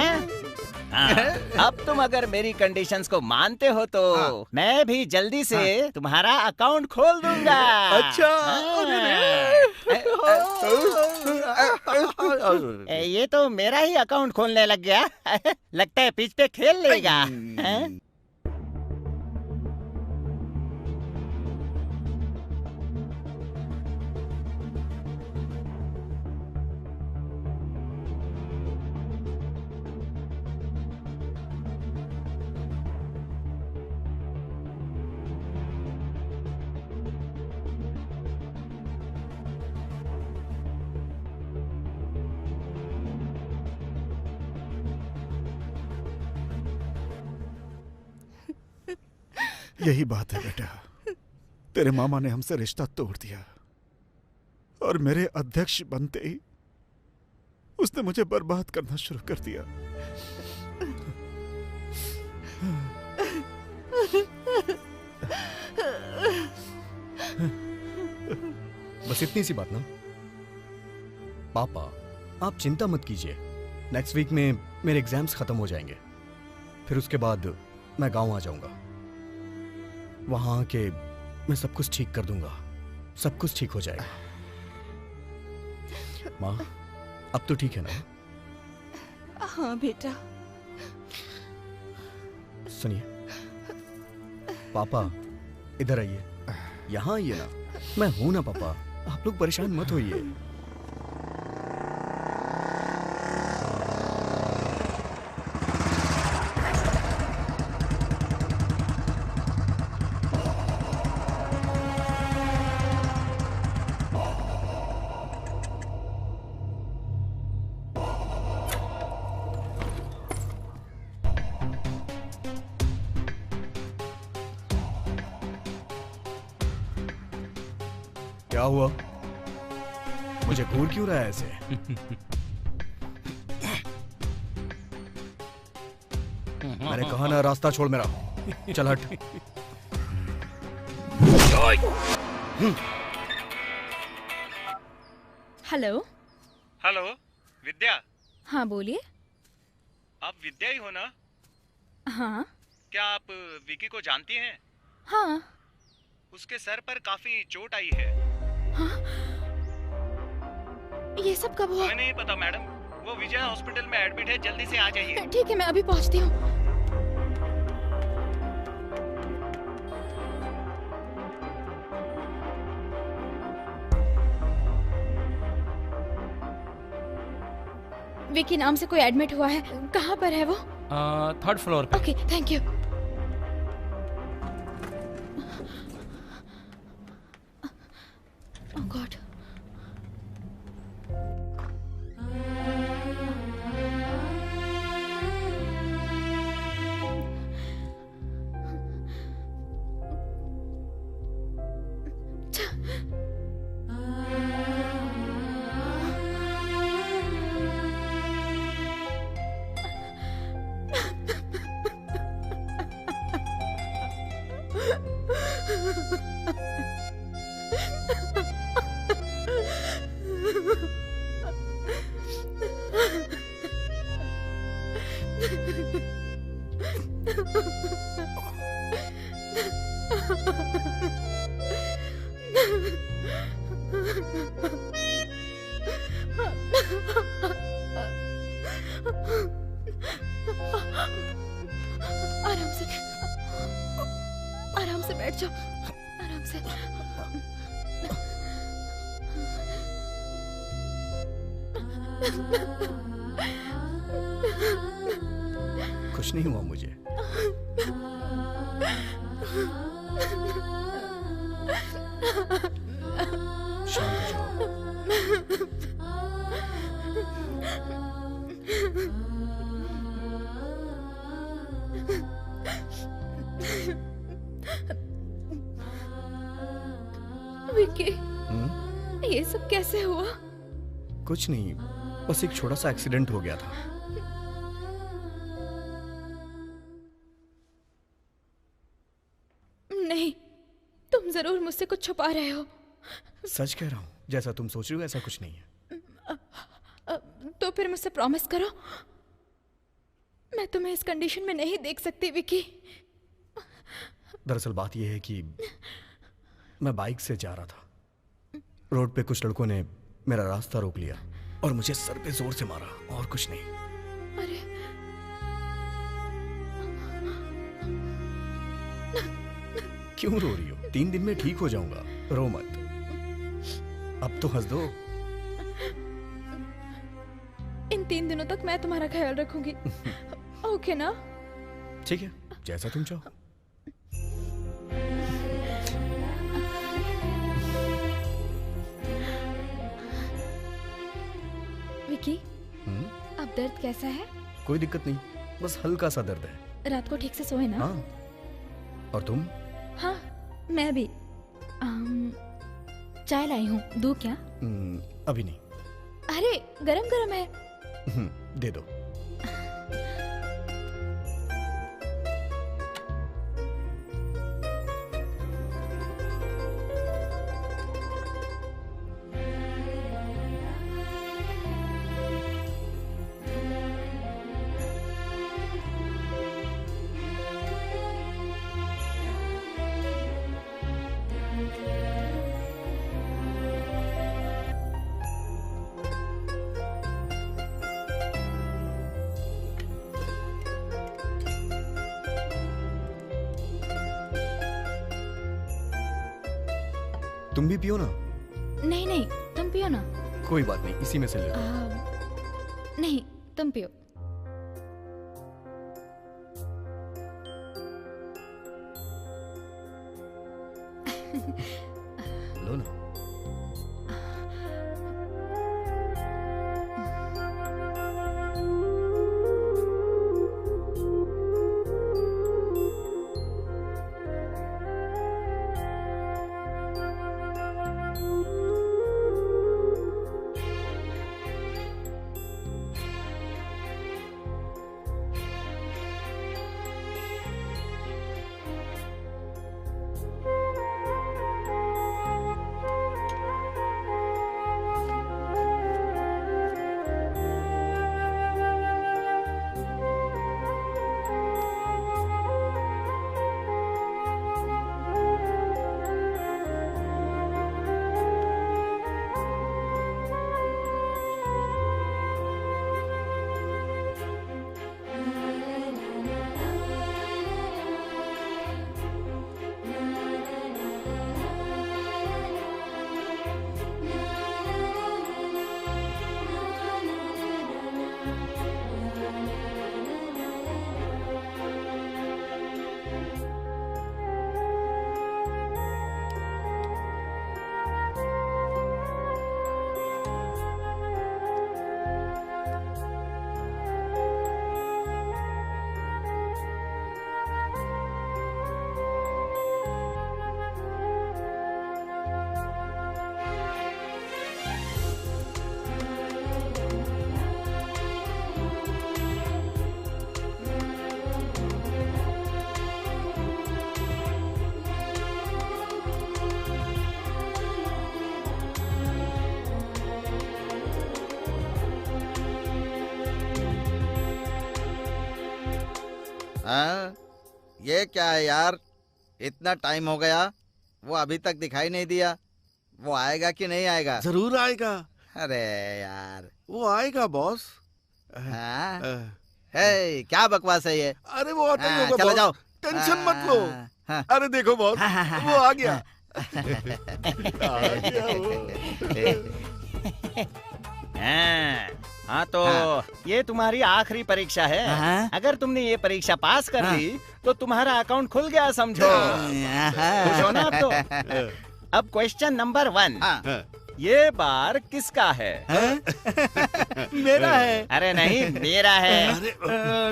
अब तुम अगर मेरी कंडीशंस को मानते हो तो मैं भी जल्दी से तुम्हारा अकाउंट खोल दूंगा। अच्छा। ये तो मेरा ही अकाउंट खोलने लग गया। लगता है पिच पे खेल लेगा। यही बात है बेटा, तेरे मामा ने हमसे रिश्ता तोड़ दिया और मेरे अध्यक्ष बनते ही उसने मुझे बर्बाद करना शुरू कर दिया। बस इतनी सी बात ना। पापा आप चिंता मत कीजिए, नेक्स्ट वीक में मेरे एग्जाम्स खत्म हो जाएंगे, फिर उसके बाद मैं गांव आ जाऊंगा। वहां आके मैं सब कुछ ठीक कर दूंगा, सब कुछ ठीक हो जाएगा। माँ अब तो ठीक है ना? हाँ बेटा। सुनिए पापा, इधर आइए, यहाँ आइए ना। मैं हूं ना पापा, आप लोग परेशान मत होइए। क्या हुआ? मुझे घूर क्यों रहा है ऐसे? मैंने कहा ना रास्ता छोड़ मेरा, चल हट। हेलो। हेलो विद्या। हाँ बोलिए। आप विद्या ही हो ना? हाँ। क्या आप विकी को जानती हैं? हाँ। उसके सर पर काफी चोट आई है। हाँ? ये सब कब हुआ? हमें नहीं पता मैडम, वो विजय हॉस्पिटल में एडमिट है, जल्दी से आ जाइए। ठीक है मैं अभी पहुंचती हूँ। विकी नाम से कोई एडमिट हुआ है, कहाँ पर है वो? 3rd फ्लोर पे। Okay thank you. Oh God. आराम से बैठ जाओ, आराम से। कुछ नहीं हुआ मुझे। शांत हो जाओ। विकी, ये सब कैसे हुआ? कुछ नहीं, बस एक छोटा सा एक्सीडेंट हो गया था। नहीं, तुम जरूर मुझसे कुछ छुपा रहे हो। सच कह रहा हूँ, जैसा तुम सोच रही हो ऐसा कुछ नहीं है। तो फिर मुझसे प्रॉमिस करो, मैं तुम्हें इस कंडीशन में नहीं देख सकती विकी। दरअसल बात यह है कि मैं बाइक से जा रहा था, रोड पे कुछ लड़कों ने मेरा रास्ता रोक लिया और मुझे सर पे जोर से मारा, और कुछ नहीं। अरे क्यों रो रही हो? 3 दिन में ठीक हो जाऊंगा, रो मत। अब तो हंस दो। इन 3 दिनों तक मैं तुम्हारा ख्याल रखूंगी। ओके ना? ठीक है, जैसा तुम चाहो। विकी, अब दर्द कैसा है? कोई दिक्कत नहीं, बस हल्का सा दर्द है। रात को ठीक से सोए ना? हाँ। और तुम? हाँ, मैं भी। चाय लाई हूँ, दूँ क्या? अभी नहीं। अरे गरम गरम है। दे दो। तुम भी पियो ना। नहीं नहीं, तुम पियो ना। कोई बात नहीं, इसी में से ले लो। नहीं, तुम पियो। लो ना। ये क्या है यार, इतना टाइम हो गया, वो अभी तक दिखाई नहीं दिया। वो आएगा कि नहीं आएगा? जरूर आएगा। अरे यार, वो आएगा बॉस। हाँ? हे, क्या बकवास है ये? अरे वो आता ही होगा चले बॉस। जाओ। टेंशन मत लो। अरे देखो बॉस, वो आ गया। आ गया वो। हाँ तो ये तुम्हारी आखिरी परीक्षा है। अगर तुमने ये परीक्षा पास कर ली तो तुम्हारा अकाउंट खुल गया समझो। खुश हो ना अब तो? अब क्वेश्चन नंबर 1, ये बार किसका है? मेरा है। अरे नहीं, मेरा है।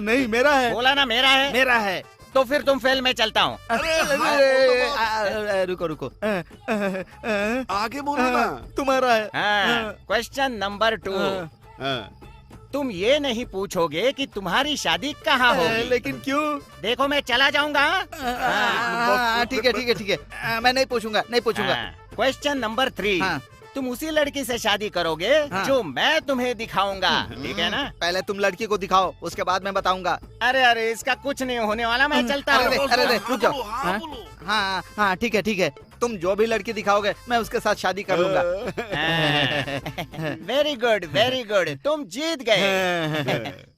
नहीं, मेरा है। बोला ना मेरा है। मेरा है। तो फिर तुम फेल में चलता हूँ। रुको रुको, आगे बोलो ना। तुम्हारा है। क्वेश्चन नंबर 2, तुम ये नहीं पूछोगे कि तुम्हारी शादी कहाँ होगी। लेकिन क्यों? देखो मैं चला जाऊंगा। ठीक है ठीक है ठीक है, मैं नहीं पूछूंगा, नहीं पूछूंगा। क्वेश्चन नंबर 3, तुम उसी लड़की से शादी करोगे जो मैं तुम्हें दिखाऊंगा, ठीक है ना? पहले तुम लड़की को दिखाओ, उसके बाद मैं बताऊंगा। अरे अरे, इसका कुछ नहीं होने वाला, मैं चलता हूँ। अरे रुक जाओ। हाँ हाँ ठीक है ठीक है, तुम जो भी लड़की दिखाओगे मैं उसके साथ शादी कर लूंगा। वेरी गुड वेरी गुड, तुम जीत गए।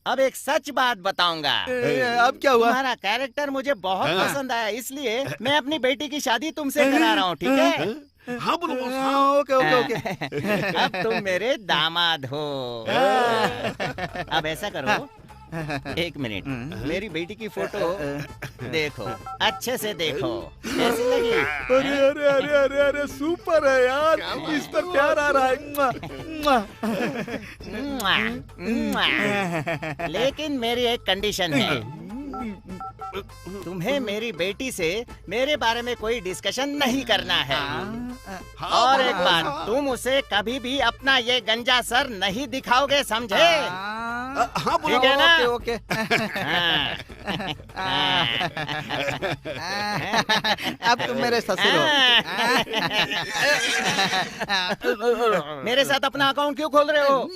अब एक सच बात बताऊंगा। अब क्या हुआ? तुम्हारा कैरेक्टर मुझे बहुत पसंद आया, इसलिए मैं अपनी बेटी की शादी तुमसे करा रहा हूँ, ठीक है? हाँ बोलो बॉस। Okay okay okay. अब तुम मेरे दामाद हो। अब ऐसा करो, 1 मिनट, मेरी बेटी की फोटो देखो, अच्छे से देखो, कैसी लगी? अरे अरे अरे अरे अरे, सुपर है यार, इस पर प्यार आ रहा है। लेकिन मेरी एक कंडीशन है, तुम्हें मेरी बेटी से मेरे बारे में कोई डिस्कशन नहीं करना है। और एक बात, तुम उसे कभी भी अपना ये गंजा सर नहीं दिखाओगे, समझे? हाँ ठीक है ना? ओके अब तुम मेरे ससुर हो। मेरे साथ अपना अकाउंट क्यों खोल रहे हो?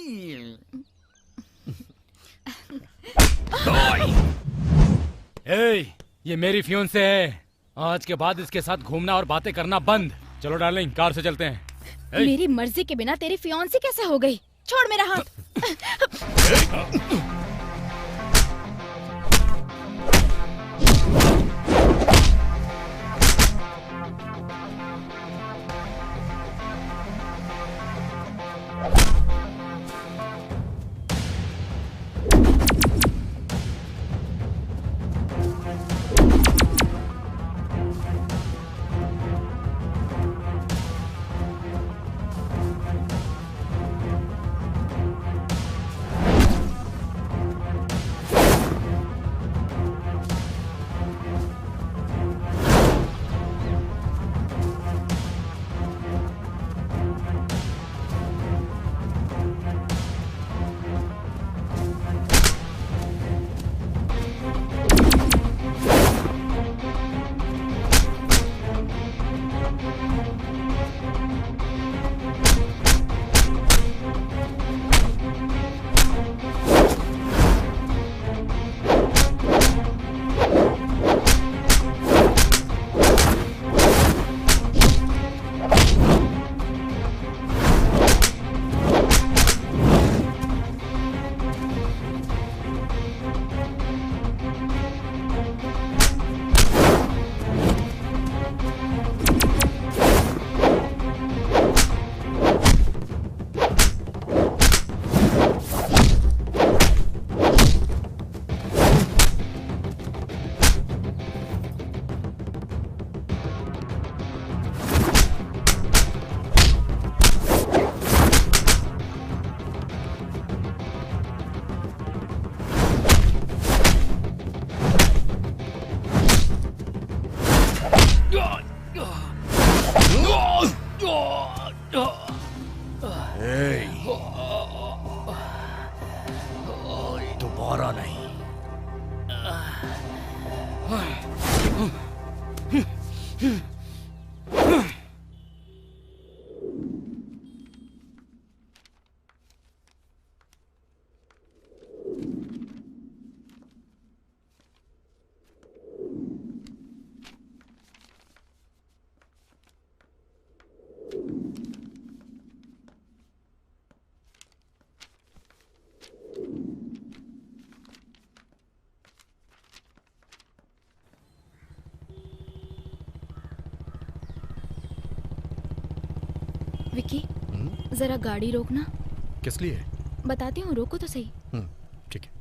ये मेरी फियोंसे है, आज के बाद इसके साथ घूमना और बातें करना बंद। चलो डार्लिंग, कार से चलते हैं। मेरी मर्जी के बिना तेरी फियोंसी कैसे हो गई? छोड़ मेरा हाथ। दोबारा नहीं। विकी, जरा गाड़ी रोकना। किस लिए? बताती हूँ, रोको तो सही। ठीक है।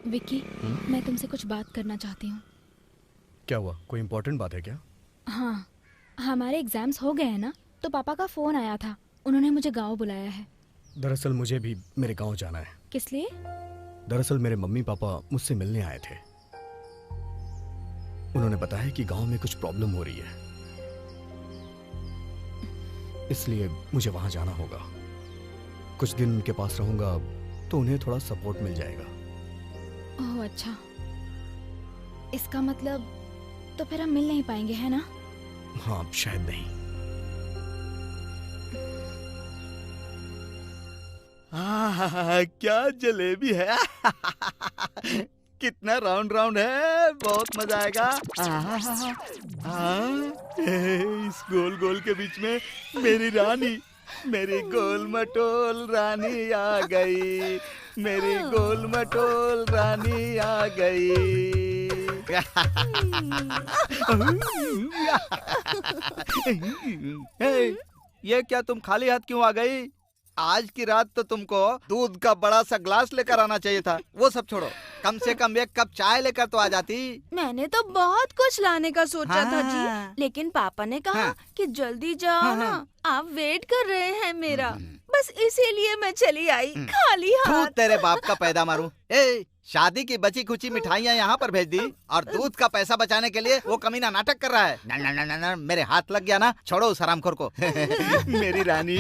विकी, मैं तुमसे कुछ बात करना चाहती हूँ। क्या हुआ? कोई इम्पोर्टेंट बात है क्या? हाँ, हमारे एग्जाम्स हो गए हैं ना, तो पापा का फोन आया था, उन्होंने मुझे गांव बुलाया है। दरअसल मुझे भी मेरे गांव जाना है। किस लिए? दरअसल मेरे मम्मी पापा मुझसे मिलने आए थे। उन्होंने बताया कि गांव में कुछ प्रॉब्लम हो रही है, इसलिए मुझे वहां जाना होगा। कुछ दिन उनके पास रहूंगा तो उन्हें थोड़ा सपोर्ट मिल जाएगा। ओह अच्छा, इसका मतलब तो फिर हम मिल नहीं पाएंगे, है ना? हाँ, शायद नहीं। क्या जलेबी है। कितना राउंड राउंड है, बहुत मजा आएगा। इस गोल गोल के बीच में मेरी रानी, मेरी गोल मटोल रानी आ गई, मेरी गोल मटोल रानी आ गई। ये क्या, तुम खाली हाथ क्यों आ गई? आज की रात तो तुमको दूध का बड़ा सा ग्लास लेकर आना चाहिए था। वो सब छोड़ो, कम से कम एक कप चाय लेकर तो आ जाती। मैंने तो बहुत कुछ लाने का सोचा था जी, लेकिन पापा ने कहा कि जल्दी जाओ ना, आप वेट कर रहे हैं मेरा, बस इसीलिए मैं चली आई खाली हाथ। तेरे बाप का पैदा मारूं। ए, शादी की बची खुची मिठाइयाँ यहाँ पर भेज दी और दूध का पैसा बचाने के लिए वो कमीना नाटक कर रहा है। ना, ना, ना, ना, ना, मेरे हाथ लग गया ना, छोड़ो उस हरामखोर को। मेरी रानी,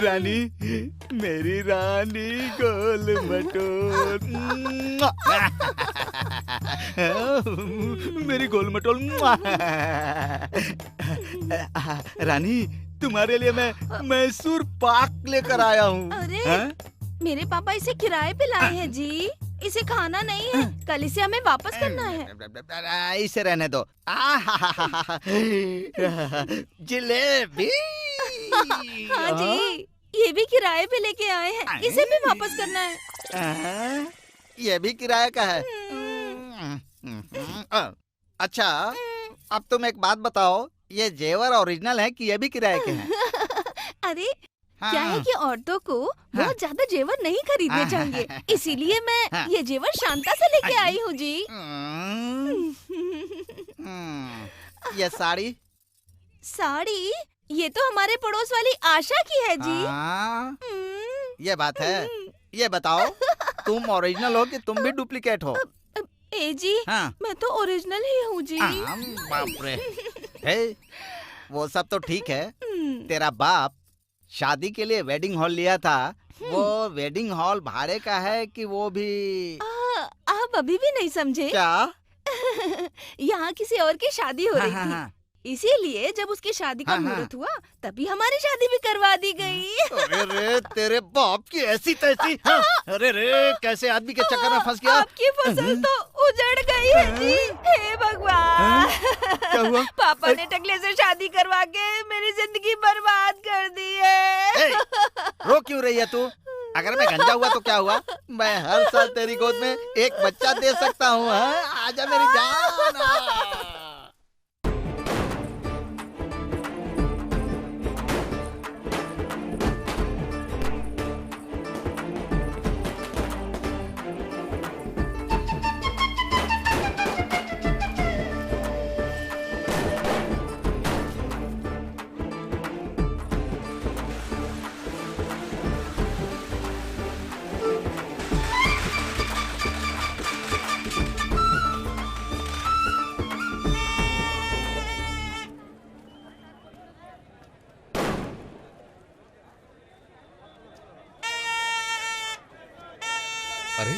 रानी, मेरी रानी गोल मटोल, मेरी गोल मटोल। रानी, तुम्हारे लिए मैं मैसूर पाक लेकर आया हूँ। अरे, मेरे पापा इसे किराए पे लाए हैं जी, इसे खाना नहीं है, कल इसे हमें वापस करना है। इसे रहने दो। जलेबी। हाँ जी, ये भी किराए पे लेके आए हैं, इसे भी वापस करना है। ये भी किराए का है। अच्छा, अब तुम एक बात बताओ, ये जेवर ओरिजिनल है कि ये भी किराए के हैं? अरे क्या है कि औरतों को बहुत ज्यादा जेवर नहीं खरीदने चाहिए, इसीलिए मैं ये जेवर शांता से लेके आई हूँ जी। ये साड़ी? साड़ी? ये तो हमारे पड़ोस वाली आशा की है जी। ये बात है। ये बताओ, तुम ओरिजिनल हो कि तुम भी डुप्लीकेट हो? ए जी, मैं तो ओरिजिनल ही हूँ जी। बाप रे। वो सब तो ठीक है, तेरा बाप शादी के लिए वेडिंग हॉल लिया था, वो वेडिंग हॉल भाड़े का है कि वो भी? आप अभी भी नहीं समझे क्या? यहाँ किसी और की शादी हो रही थी, इसीलिए जब उसकी शादी का मुहूर्त हुआ तभी हमारी शादी भी करवा दी गई। अरे रे, तेरे बाप की ऐसी तैसी। अरे रे, कैसे आदमी के चक्कर में फंस गया। आपकी फसल तो उजड़ गई है जी। हे भगवान, क्या हुआ? पापा ने टकले से शादी करवा के मेरी जिंदगी बर्बाद कर दी है। रो क्यों रही है तू? अगर मैं गंजा हुआ तो क्या हुआ? मैं हर साल तेरी गोद में एक बच्चा दे सकता हूँ। आजा मेरी जान। अरे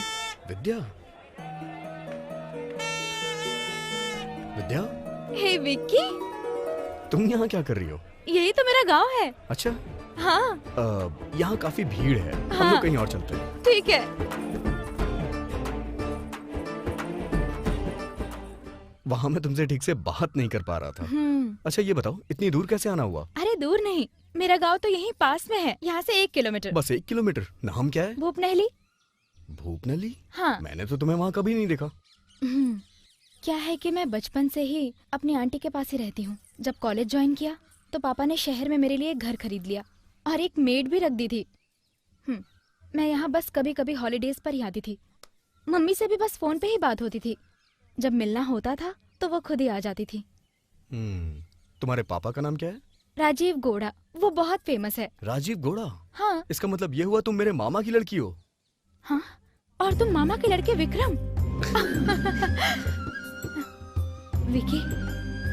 विद्या, विद्या, हे विक्की, तुम यहाँ क्या कर रही हो? यही तो मेरा गांव है। अच्छा। हाँ। यहाँ काफी भीड़ है, हम हाँ। लोग कहीं और चलते हैं। ठीक है। वहाँ मैं तुमसे ठीक से बात नहीं कर पा रहा था। अच्छा ये बताओ, इतनी दूर कैसे आना हुआ? अरे दूर नहीं, मेरा गांव तो यहीं पास में है, यहाँ से 1 किलोमीटर। बस 1 किलोमीटर? नाम क्या है? भूपनहली। भूपनली? हाँ। मैंने तो तुम्हें वहाँ कभी नहीं देखा। क्या है कि मैं बचपन से ही अपनी आंटी के पास ही रहती हूँ। जब कॉलेज ज्वाइन किया तो पापा ने शहर में मेरे लिए एक घर खरीद लिया और एक मेड भी रख दी थी। मैं यहाँ बस कभी कभी हॉलीडेज पर ही आती थी। मम्मी से भी बस फोन पे ही बात होती थी। जब मिलना होता था तो वो खुद ही आ जाती थी। तुम्हारे पापा का नाम क्या है? राजीव गौड़ा। वो बहुत फेमस है। राजीव गौड़ा? हाँ। इसका मतलब ये हुआ तुम मेरे मामा की लड़की हो? हाँ, और तुम मामा के लड़के विक्रम। विकी,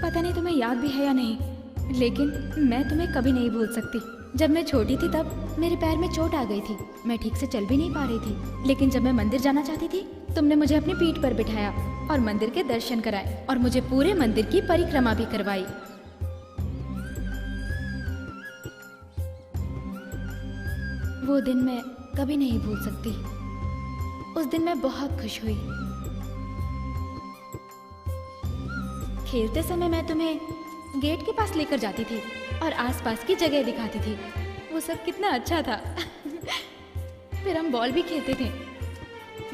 पता नहीं तुम्हें याद भी है या नहीं, लेकिन मैं तुम्हें कभी नहीं भूल सकती। जब मैं छोटी थी तब मेरे पैर में चोट आ गई थी। मैं ठीक से चल भी नहीं पा रही थी, लेकिन जब मैं मंदिर जाना चाहती थी तुमने मुझे अपनी पीठ पर बिठाया और मंदिर के दर्शन कराए और मुझे पूरे मंदिर की परिक्रमा भी करवाई। वो दिन मैं कभी नहीं भूल सकती। उस दिन मैं बहुत खुश हुई। खेलते समय मैं तुम्हें गेट के पास लेकर जाती थी और आसपास की जगह दिखाती थी। वो सब कितना अच्छा था। फिर हम बॉल भी खेलते थे।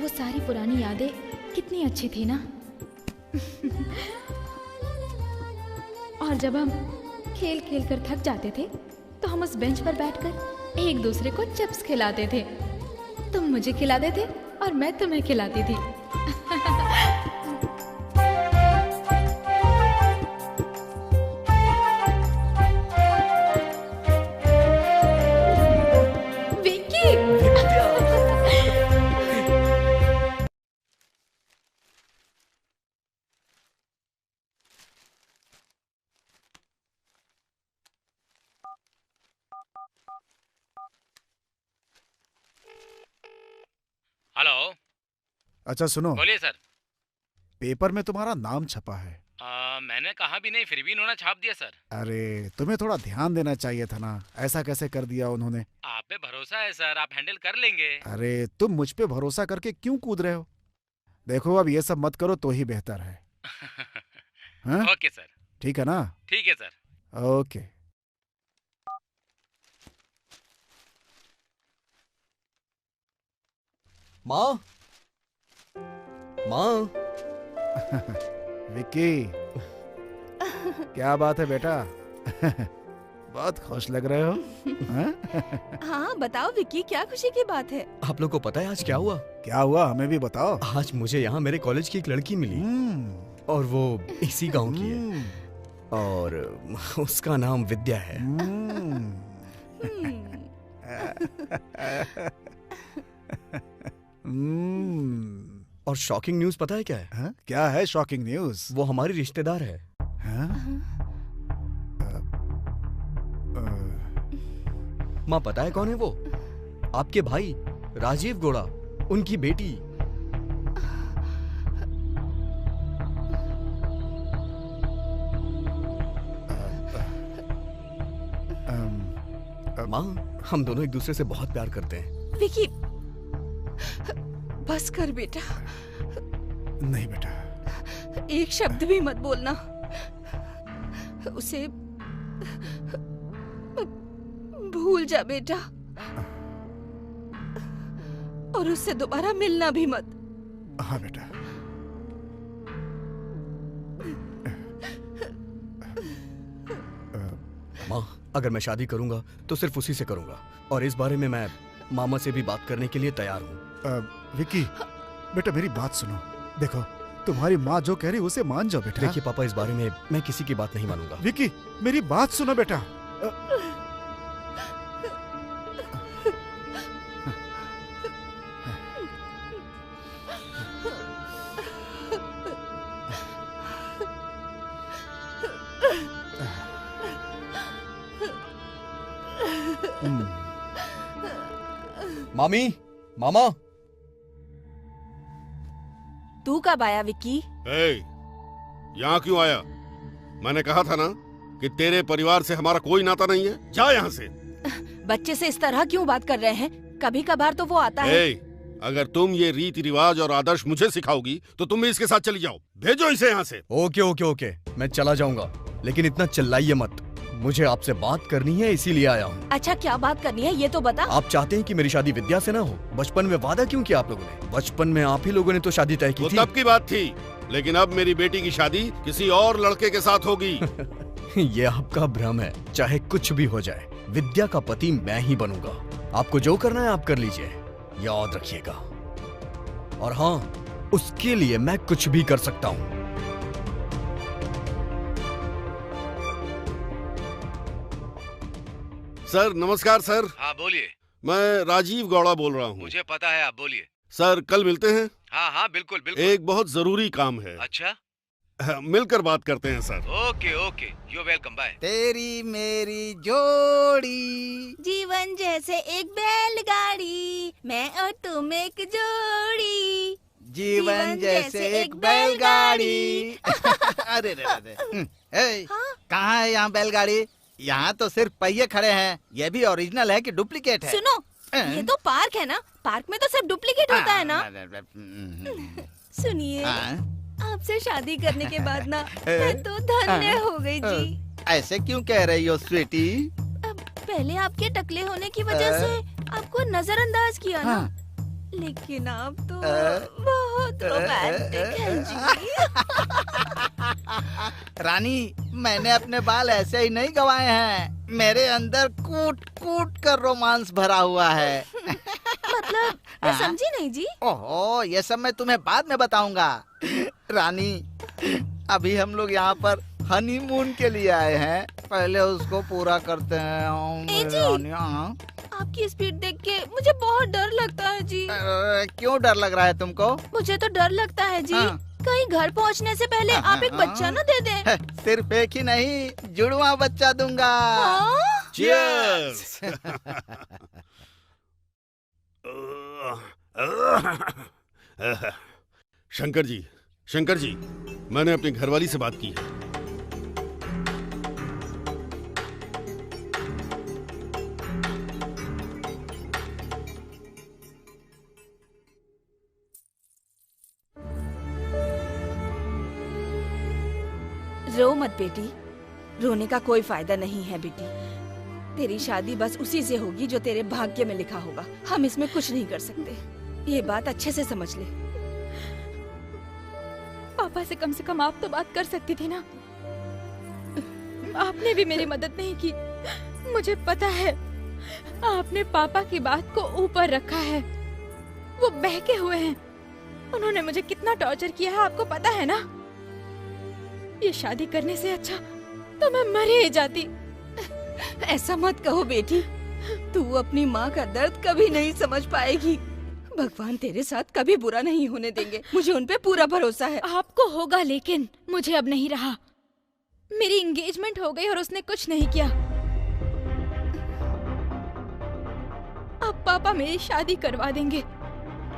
वो सारी पुरानी यादें कितनी अच्छी थी ना। और जब हम खेल खेल कर थक जाते थे तो हम उस बेंच पर बैठकर एक दूसरे को चिप्स खिलाते थे। तुम मुझे खिलाते थे और मैं तुम्हें खिलाती थी। हेलो। अच्छा सुनो, बोलिए सर। पेपर में तुम्हारा नाम छपा है। मैंने कहा भी नहीं, फिर भी इन्होंने छाप दिया सर। अरे तुम्हें थोड़ा ध्यान देना चाहिए था ना, ऐसा कैसे कर दिया उन्होंने। आप पे भरोसा है सर, आप हैंडल कर लेंगे। अरे तुम मुझ पे भरोसा करके क्यों कूद रहे हो? देखो अब ये सब मत करो तो ही बेहतर है। हाँ? Okay sir. ठीक है ना? ठीक है सर। ओके। माँ, माँ। विक्की, क्या बात है बेटा? बहुत खुश लग रहे हो। हाँ बताओ विक्की, क्या खुशी की बात है? आप लोग को पता है आज क्या हुआ? क्या हुआ, हमें भी बताओ। आज मुझे यहाँ मेरे कॉलेज की एक लड़की मिली और वो इसी गांव की है और उसका नाम विद्या है। और शॉकिंग न्यूज पता है क्या है? हा? क्या है शॉकिंग न्यूज? वो हमारी रिश्तेदार है। माँ पता है कौन है वो? आपके भाई राजीव गौड़ा, उनकी बेटी। माँ, हम दोनों एक दूसरे से बहुत प्यार करते हैं। विकी, बस कर बेटा। नहीं बेटा, एक शब्द भी मत बोलना। उसे भूल जा बेटा, और उससे दोबारा मिलना भी मत। हाँ बेटा। माँ, अगर मैं शादी करूंगा तो सिर्फ उसी से करूंगा और इस बारे में मैं मामा से भी बात करने के लिए तैयार हूँ। विक्की, बेटा मेरी बात सुनो। देखो, तुम्हारी माँ जो कह रही उसे मान जाओ बेटा। देखिए पापा, इस बारे में मैं किसी की बात नहीं मानूंगा। विक्की, मेरी बात सुनो बेटा। मामी, मामा। तू कब आया विक्की? यहाँ क्यों आया? मैंने कहा था ना कि तेरे परिवार से हमारा कोई नाता नहीं है। जा यहाँ से। बच्चे से इस तरह क्यों बात कर रहे हैं? कभी कभार तो वो आता है। अगर तुम ये रीति रिवाज और आदर्श मुझे सिखाओगी तो तुम भी इसके साथ चली जाओ। भेजो इसे यहाँ से। ओके ओके ओके, मैं चला जाऊंगा, लेकिन इतना चिल्लाइए मत। मुझे आपसे बात करनी है, इसीलिए आया हूँ। अच्छा, क्या बात करनी है ये तो बता। आप चाहते हैं कि मेरी शादी विद्या से ना हो? बचपन में वादा क्यों किया आप लोगों ने? बचपन में आप ही लोगों ने तो शादी तय की थी। तब की बात थी, लेकिन अब मेरी बेटी की शादी किसी और लड़के के साथ होगी। ये आपका भ्रम है। चाहे कुछ भी हो जाए, विद्या का पति मैं ही बनूंगा। आपको जो करना है आप कर लीजिए, याद रखिएगा। और हाँ, उसके लिए मैं कुछ भी कर सकता हूँ। सर नमस्कार सर। हाँ बोलिए। मैं राजीव गौड़ा बोल रहा हूँ। मुझे पता है, आप बोलिए। सर कल मिलते हैं? हाँ हाँ बिल्कुल बिल्कुल। एक बहुत जरूरी काम है। अच्छा, मिलकर बात करते हैं sir. Okay okay, you welcome, bye. तेरी मेरी जोड़ी, जीवन जैसे एक बैलगाड़ी, मैं और तुम एक जोड़ी। जीवन जैसे एक बैलगाड़ी। अरे कहाँ है यहाँ बैलगाड़ी? यहाँ तो सिर्फ पहिए खड़े हैं। ये भी ओरिजिनल है कि डुप्लीकेट है? सुनो, ये तो पार्क है ना, पार्क में तो सिर्फ डुप्लीकेट होता है ना। सुनिए, आपसे शादी करने के बाद ना मैं तो धन्य हो गई जी। ऐसे क्यों कह रही हो स्वीटी? पहले आपके टकले होने की वजह से आपको नजरअंदाज किया ना, लेकिन आप तो बहुत रोमांटिक हैं जी। रानी, मैंने अपने बाल ऐसे ही नहीं गंवाए हैं। मेरे अंदर कूट कूट कर रोमांस भरा हुआ है। मतलब मैं समझी नहीं जी। ओहो, ये सब मैं तुम्हें बाद में बताऊंगा। रानी, अभी हम लोग यहाँ पर हनीमून के लिए आए हैं, पहले उसको पूरा करते हैं। रानी, आपकी स्पीड देख के मुझे बहुत डर लगता है जी। क्यों डर लग रहा है तुमको? मुझे तो डर लगता है जी, कहीं घर पहुंचने से पहले आप एक बच्चा न दे दें। सिर्फ एक ही नहीं, जुड़वा बच्चा दूंगा। चीयर्स। शंकर जी, मैंने अपनी घरवाली से बात की है। रो मत बेटी, रोने का कोई फायदा नहीं है बेटी। तेरी शादी बस उसी से होगी जो तेरे भाग्य में लिखा होगा। हम इसमें कुछ नहीं कर सकते, ये बात अच्छे से समझ ले। पापा से कम आप तो बात कर सकती थी ना। आपने भी मेरी मदद नहीं की। मुझे पता है आपने पापा की बात को ऊपर रखा है। वो बहके हुए हैं। उन्होंने मुझे कितना टॉर्चर किया है आपको पता है ना। ये शादी करने से अच्छा तो मैं मर ही जाती। ऐसा मत कहो बेटी, तू अपनी माँ का दर्द कभी नहीं समझ पाएगी। भगवान तेरे साथ कभी बुरा नहीं होने देंगे, मुझे उन पे पूरा भरोसा है। आपको होगा, लेकिन मुझे अब नहीं रहा। मेरी एंगेजमेंट हो गई और उसने कुछ नहीं किया। अब पापा मेरी शादी करवा देंगे,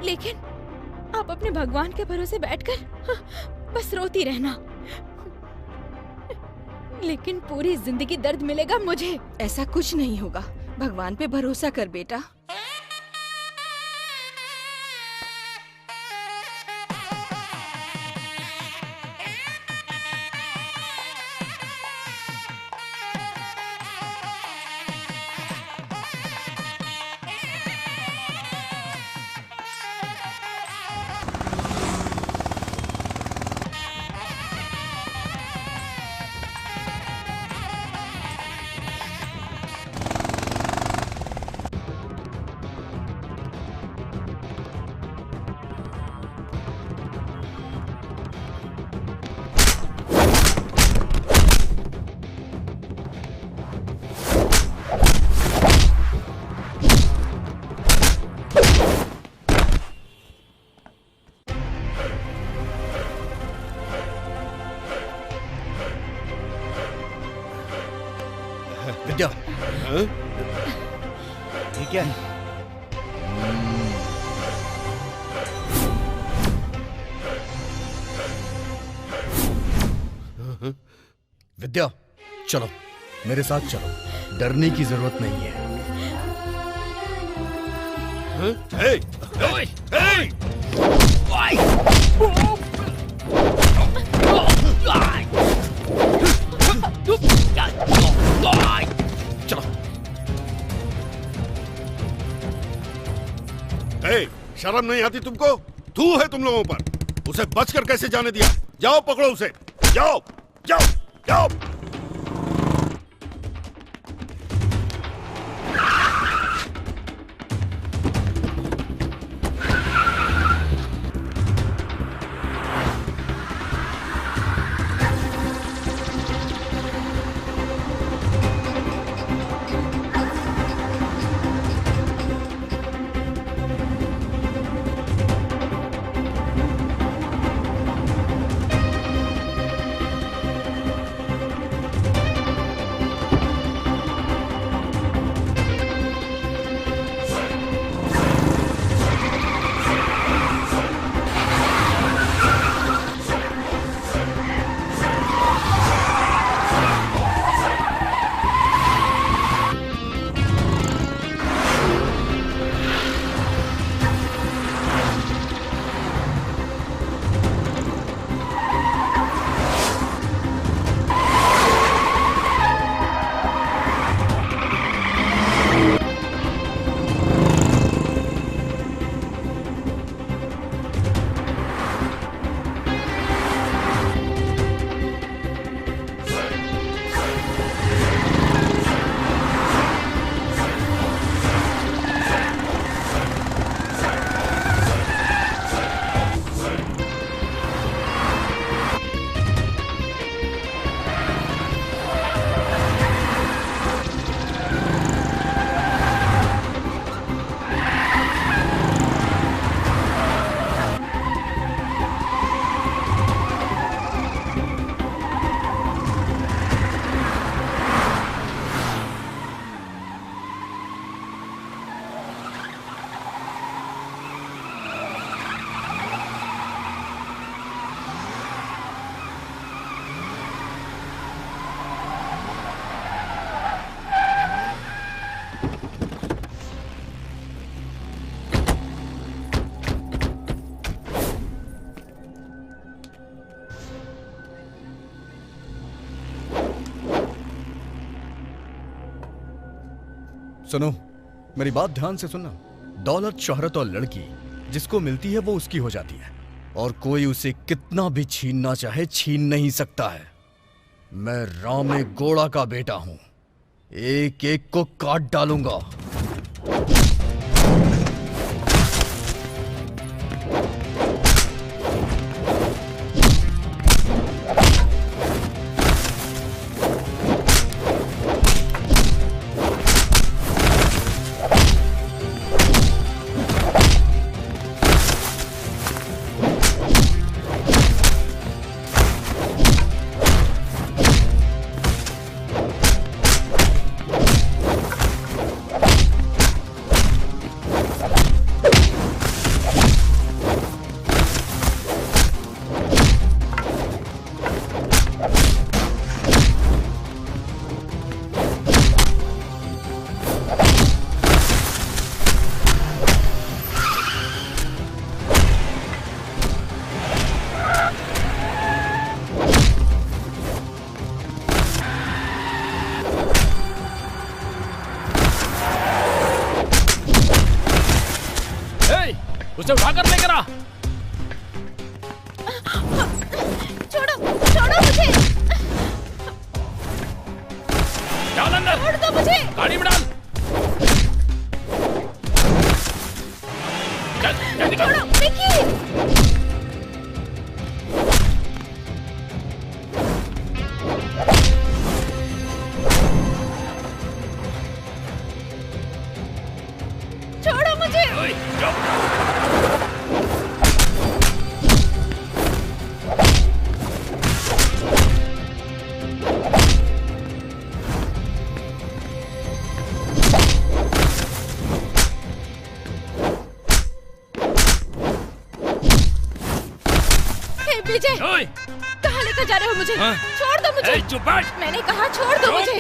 लेकिन आप अपने भगवान के भरोसे बैठकर बस रोती रहना। लेकिन पूरी जिंदगी दर्द मिलेगा मुझे। ऐसा कुछ नहीं होगा, भगवान पे भरोसा कर बेटा। विद्या, ठीक है। विद्या, चलो मेरे साथ चलो, डरने की जरूरत नहीं है। शर्म नहीं आती तुमको? थू है तुम लोगों पर। उसे बचकर कैसे जाने दिया? जाओ पकड़ो उसे, जाओ जाओ जाओ। सुनो, मेरी बात ध्यान से सुनना। दौलत, शोहरत और लड़की जिसको मिलती है वो उसकी हो जाती है, और कोई उसे कितना भी छीनना चाहे छीन नहीं सकता है। मैं रामे गौड़ा का बेटा हूं, एक एक को काट डालूंगा। उसे उठाकर लेकर आ। छोड़ो, छोड़ो मुझे। डाल अंदर। छोड़ दो मुझे। गाड़ी में डाल। चल, जल्दी कर। छोड़ो, विकी। छोड़ो मुझे। विजय, कहाँ लेकर जा रहे हो मुझे? छोड़ दो मुझे। चुप बैठ। मैंने कहा छोड़ दो मुझे।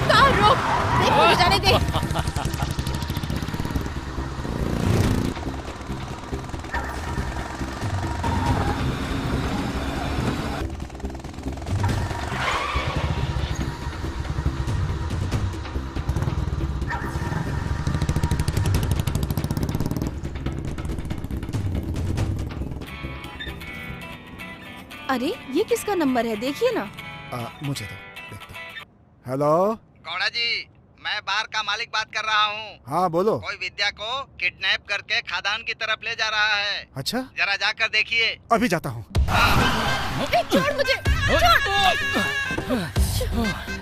कार रोक, देख मुझे जाने दे। अरे ये किसका नंबर है, देखिए ना। मुझे दो, देखता हूँ। हेलो गौड़ा जी, मैं बार का मालिक बात कर रहा हूँ। हाँ बोलो। कोई विद्या को किडनैप करके खादान की तरफ ले जा रहा है। अच्छा, जरा जाकर देखिए। अभी जाता हूँ। छोड़ मुझे,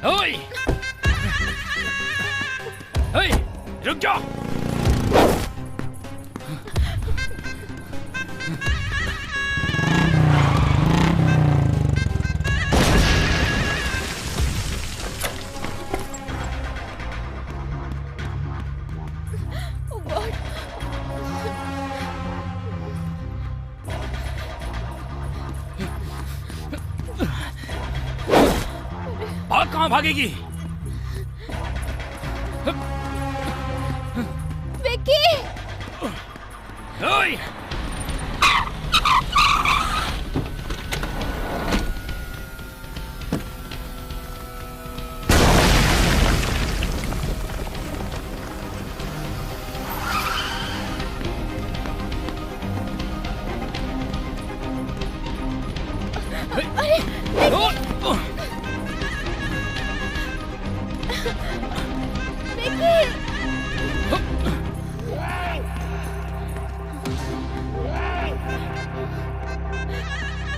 ओए! ओए, रुक जा। भाग, कहाँ भागेगी? विक्की! ओए!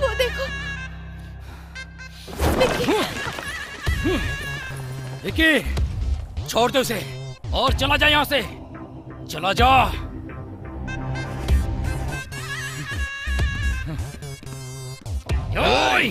वो देखो। विक्की, छोड़ दो उसे और चला जा यहाँ से। चला जा। ओए!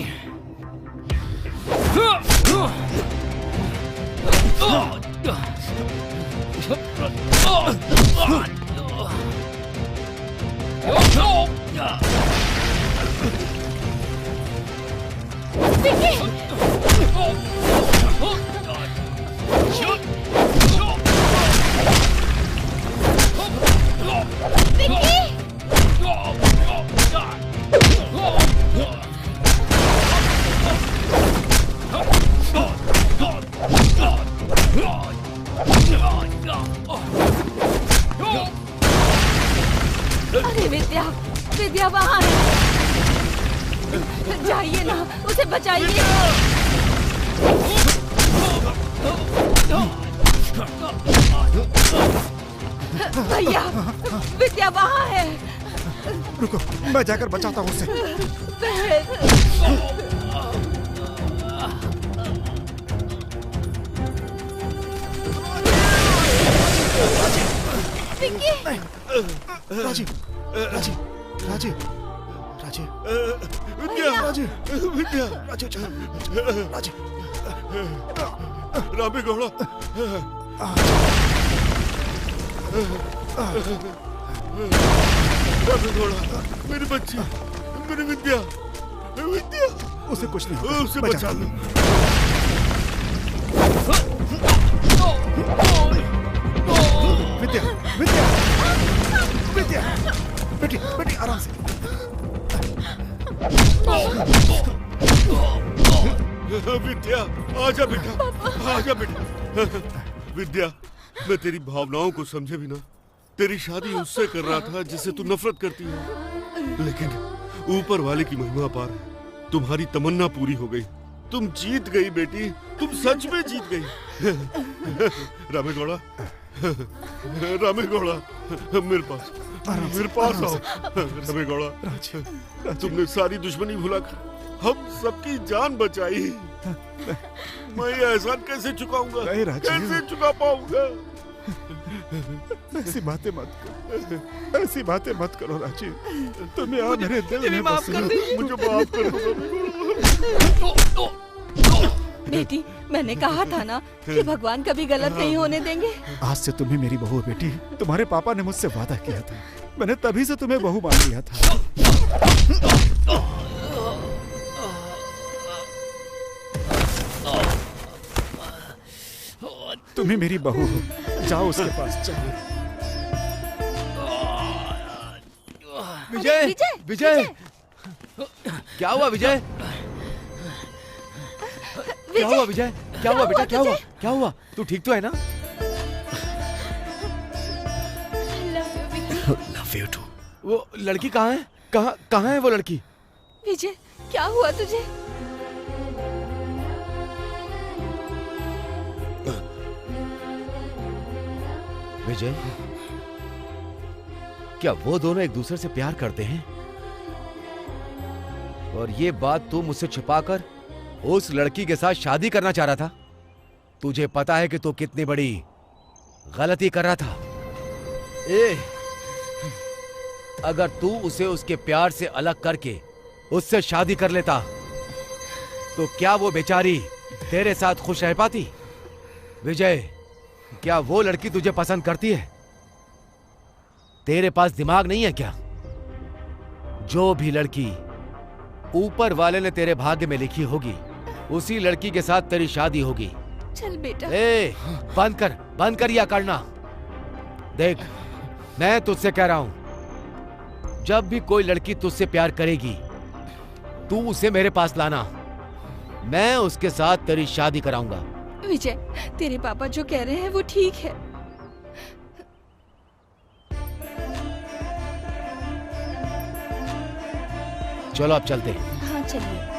अरे विद्या, विद्या वहाँ है। जाइए ना, उसे बचाइए। भैया, विद्या वहाँ है। रुको, मैं जाकर बचाता हूँ उसे। विक्की! राजीव, राजीव, राजीव, राजीव, विद्या, राजीव, विद्या, राजीव, राजीव, रामे गौड़ा। रामे गौड़ा, मेरी बच्ची, मेरी विद्या, विद्या। उसे कुछ नहीं होगा, उसे बचा लो। विद्या, विद्या, विद्या, बेटी, बेटी आराम से। विद्या, आजा बेटा, आजा बेटा। विद्या, मैं तेरी भावनाओं को समझे बिना तेरी शादी उससे कर रहा था जिससे तू नफरत करती है, लेकिन ऊपर वाले की महिमा अपार है। तुम्हारी तमन्ना पूरी हो गई। तुम जीत गई बेटी, तुम सच में जीत गई। रामे गौड़ा, रामे गौड़ा, मेरे पास आओ। रामे गौड़ा, तुमने सारी दुश्मनी भुलाकर हम सबकी जान बचाई। मैं ये एहसान कैसे चुकाऊंगा? कैसे चुका पाऊंगा? ऐसी बातें मत करो, ऐसी बातें मत करो राजीव। तुम यहाँ मेरे दिल में बसे हो। मुझे माफ कर दो। बेटी, मैंने कहा था ना कि भगवान कभी गलत नहीं होने देंगे। आज से तुम ही मेरी बहू हो बेटी। तुम्हारे पापा ने मुझसे वादा किया था, मैंने तभी से तुम्हें बहू मान लिया था। तुम ही मेरी बहू हो, जाओ उसके पास जाओ। विजय, विजय, क्या हुआ विजय? क्या हुआ विजय? क्या हुआ बेटा? क्या हुआ? क्या हुआ? तू ठीक तो है ना? Love you too. वो लड़की कहाँ है? कहाँ है वो लड़की? विजय, क्या हुआ तुझे? विजय, क्या वो दोनों एक दूसरे से प्यार करते हैं? और ये बात तू मुझसे छिपाकर उस लड़की के साथ शादी करना चाह रहा था? तुझे पता है कि तू कितनी बड़ी गलती कर रहा था। अगर तू उसे उसके प्यार से अलग करके उससे शादी कर लेता तो क्या वो बेचारी तेरे साथ खुश रह पाती? विजय, क्या वो लड़की तुझे पसंद करती है? तेरे पास दिमाग नहीं है क्या? जो भी लड़की ऊपर वाले ने तेरे भाग्य में लिखी होगी उसी लड़की के साथ तेरी शादी होगी। चल बेटा। बंद कर या करना। देख, मैं तुझसे कह रहा हूं, जब भी कोई लड़की तुझसे प्यार करेगी तू उसे मेरे पास लाना, मैं उसके साथ तेरी शादी कराऊंगा। विजय, तेरे पापा जो कह रहे हैं वो ठीक है। चलो अब चलते हैं। हाँ चलिए।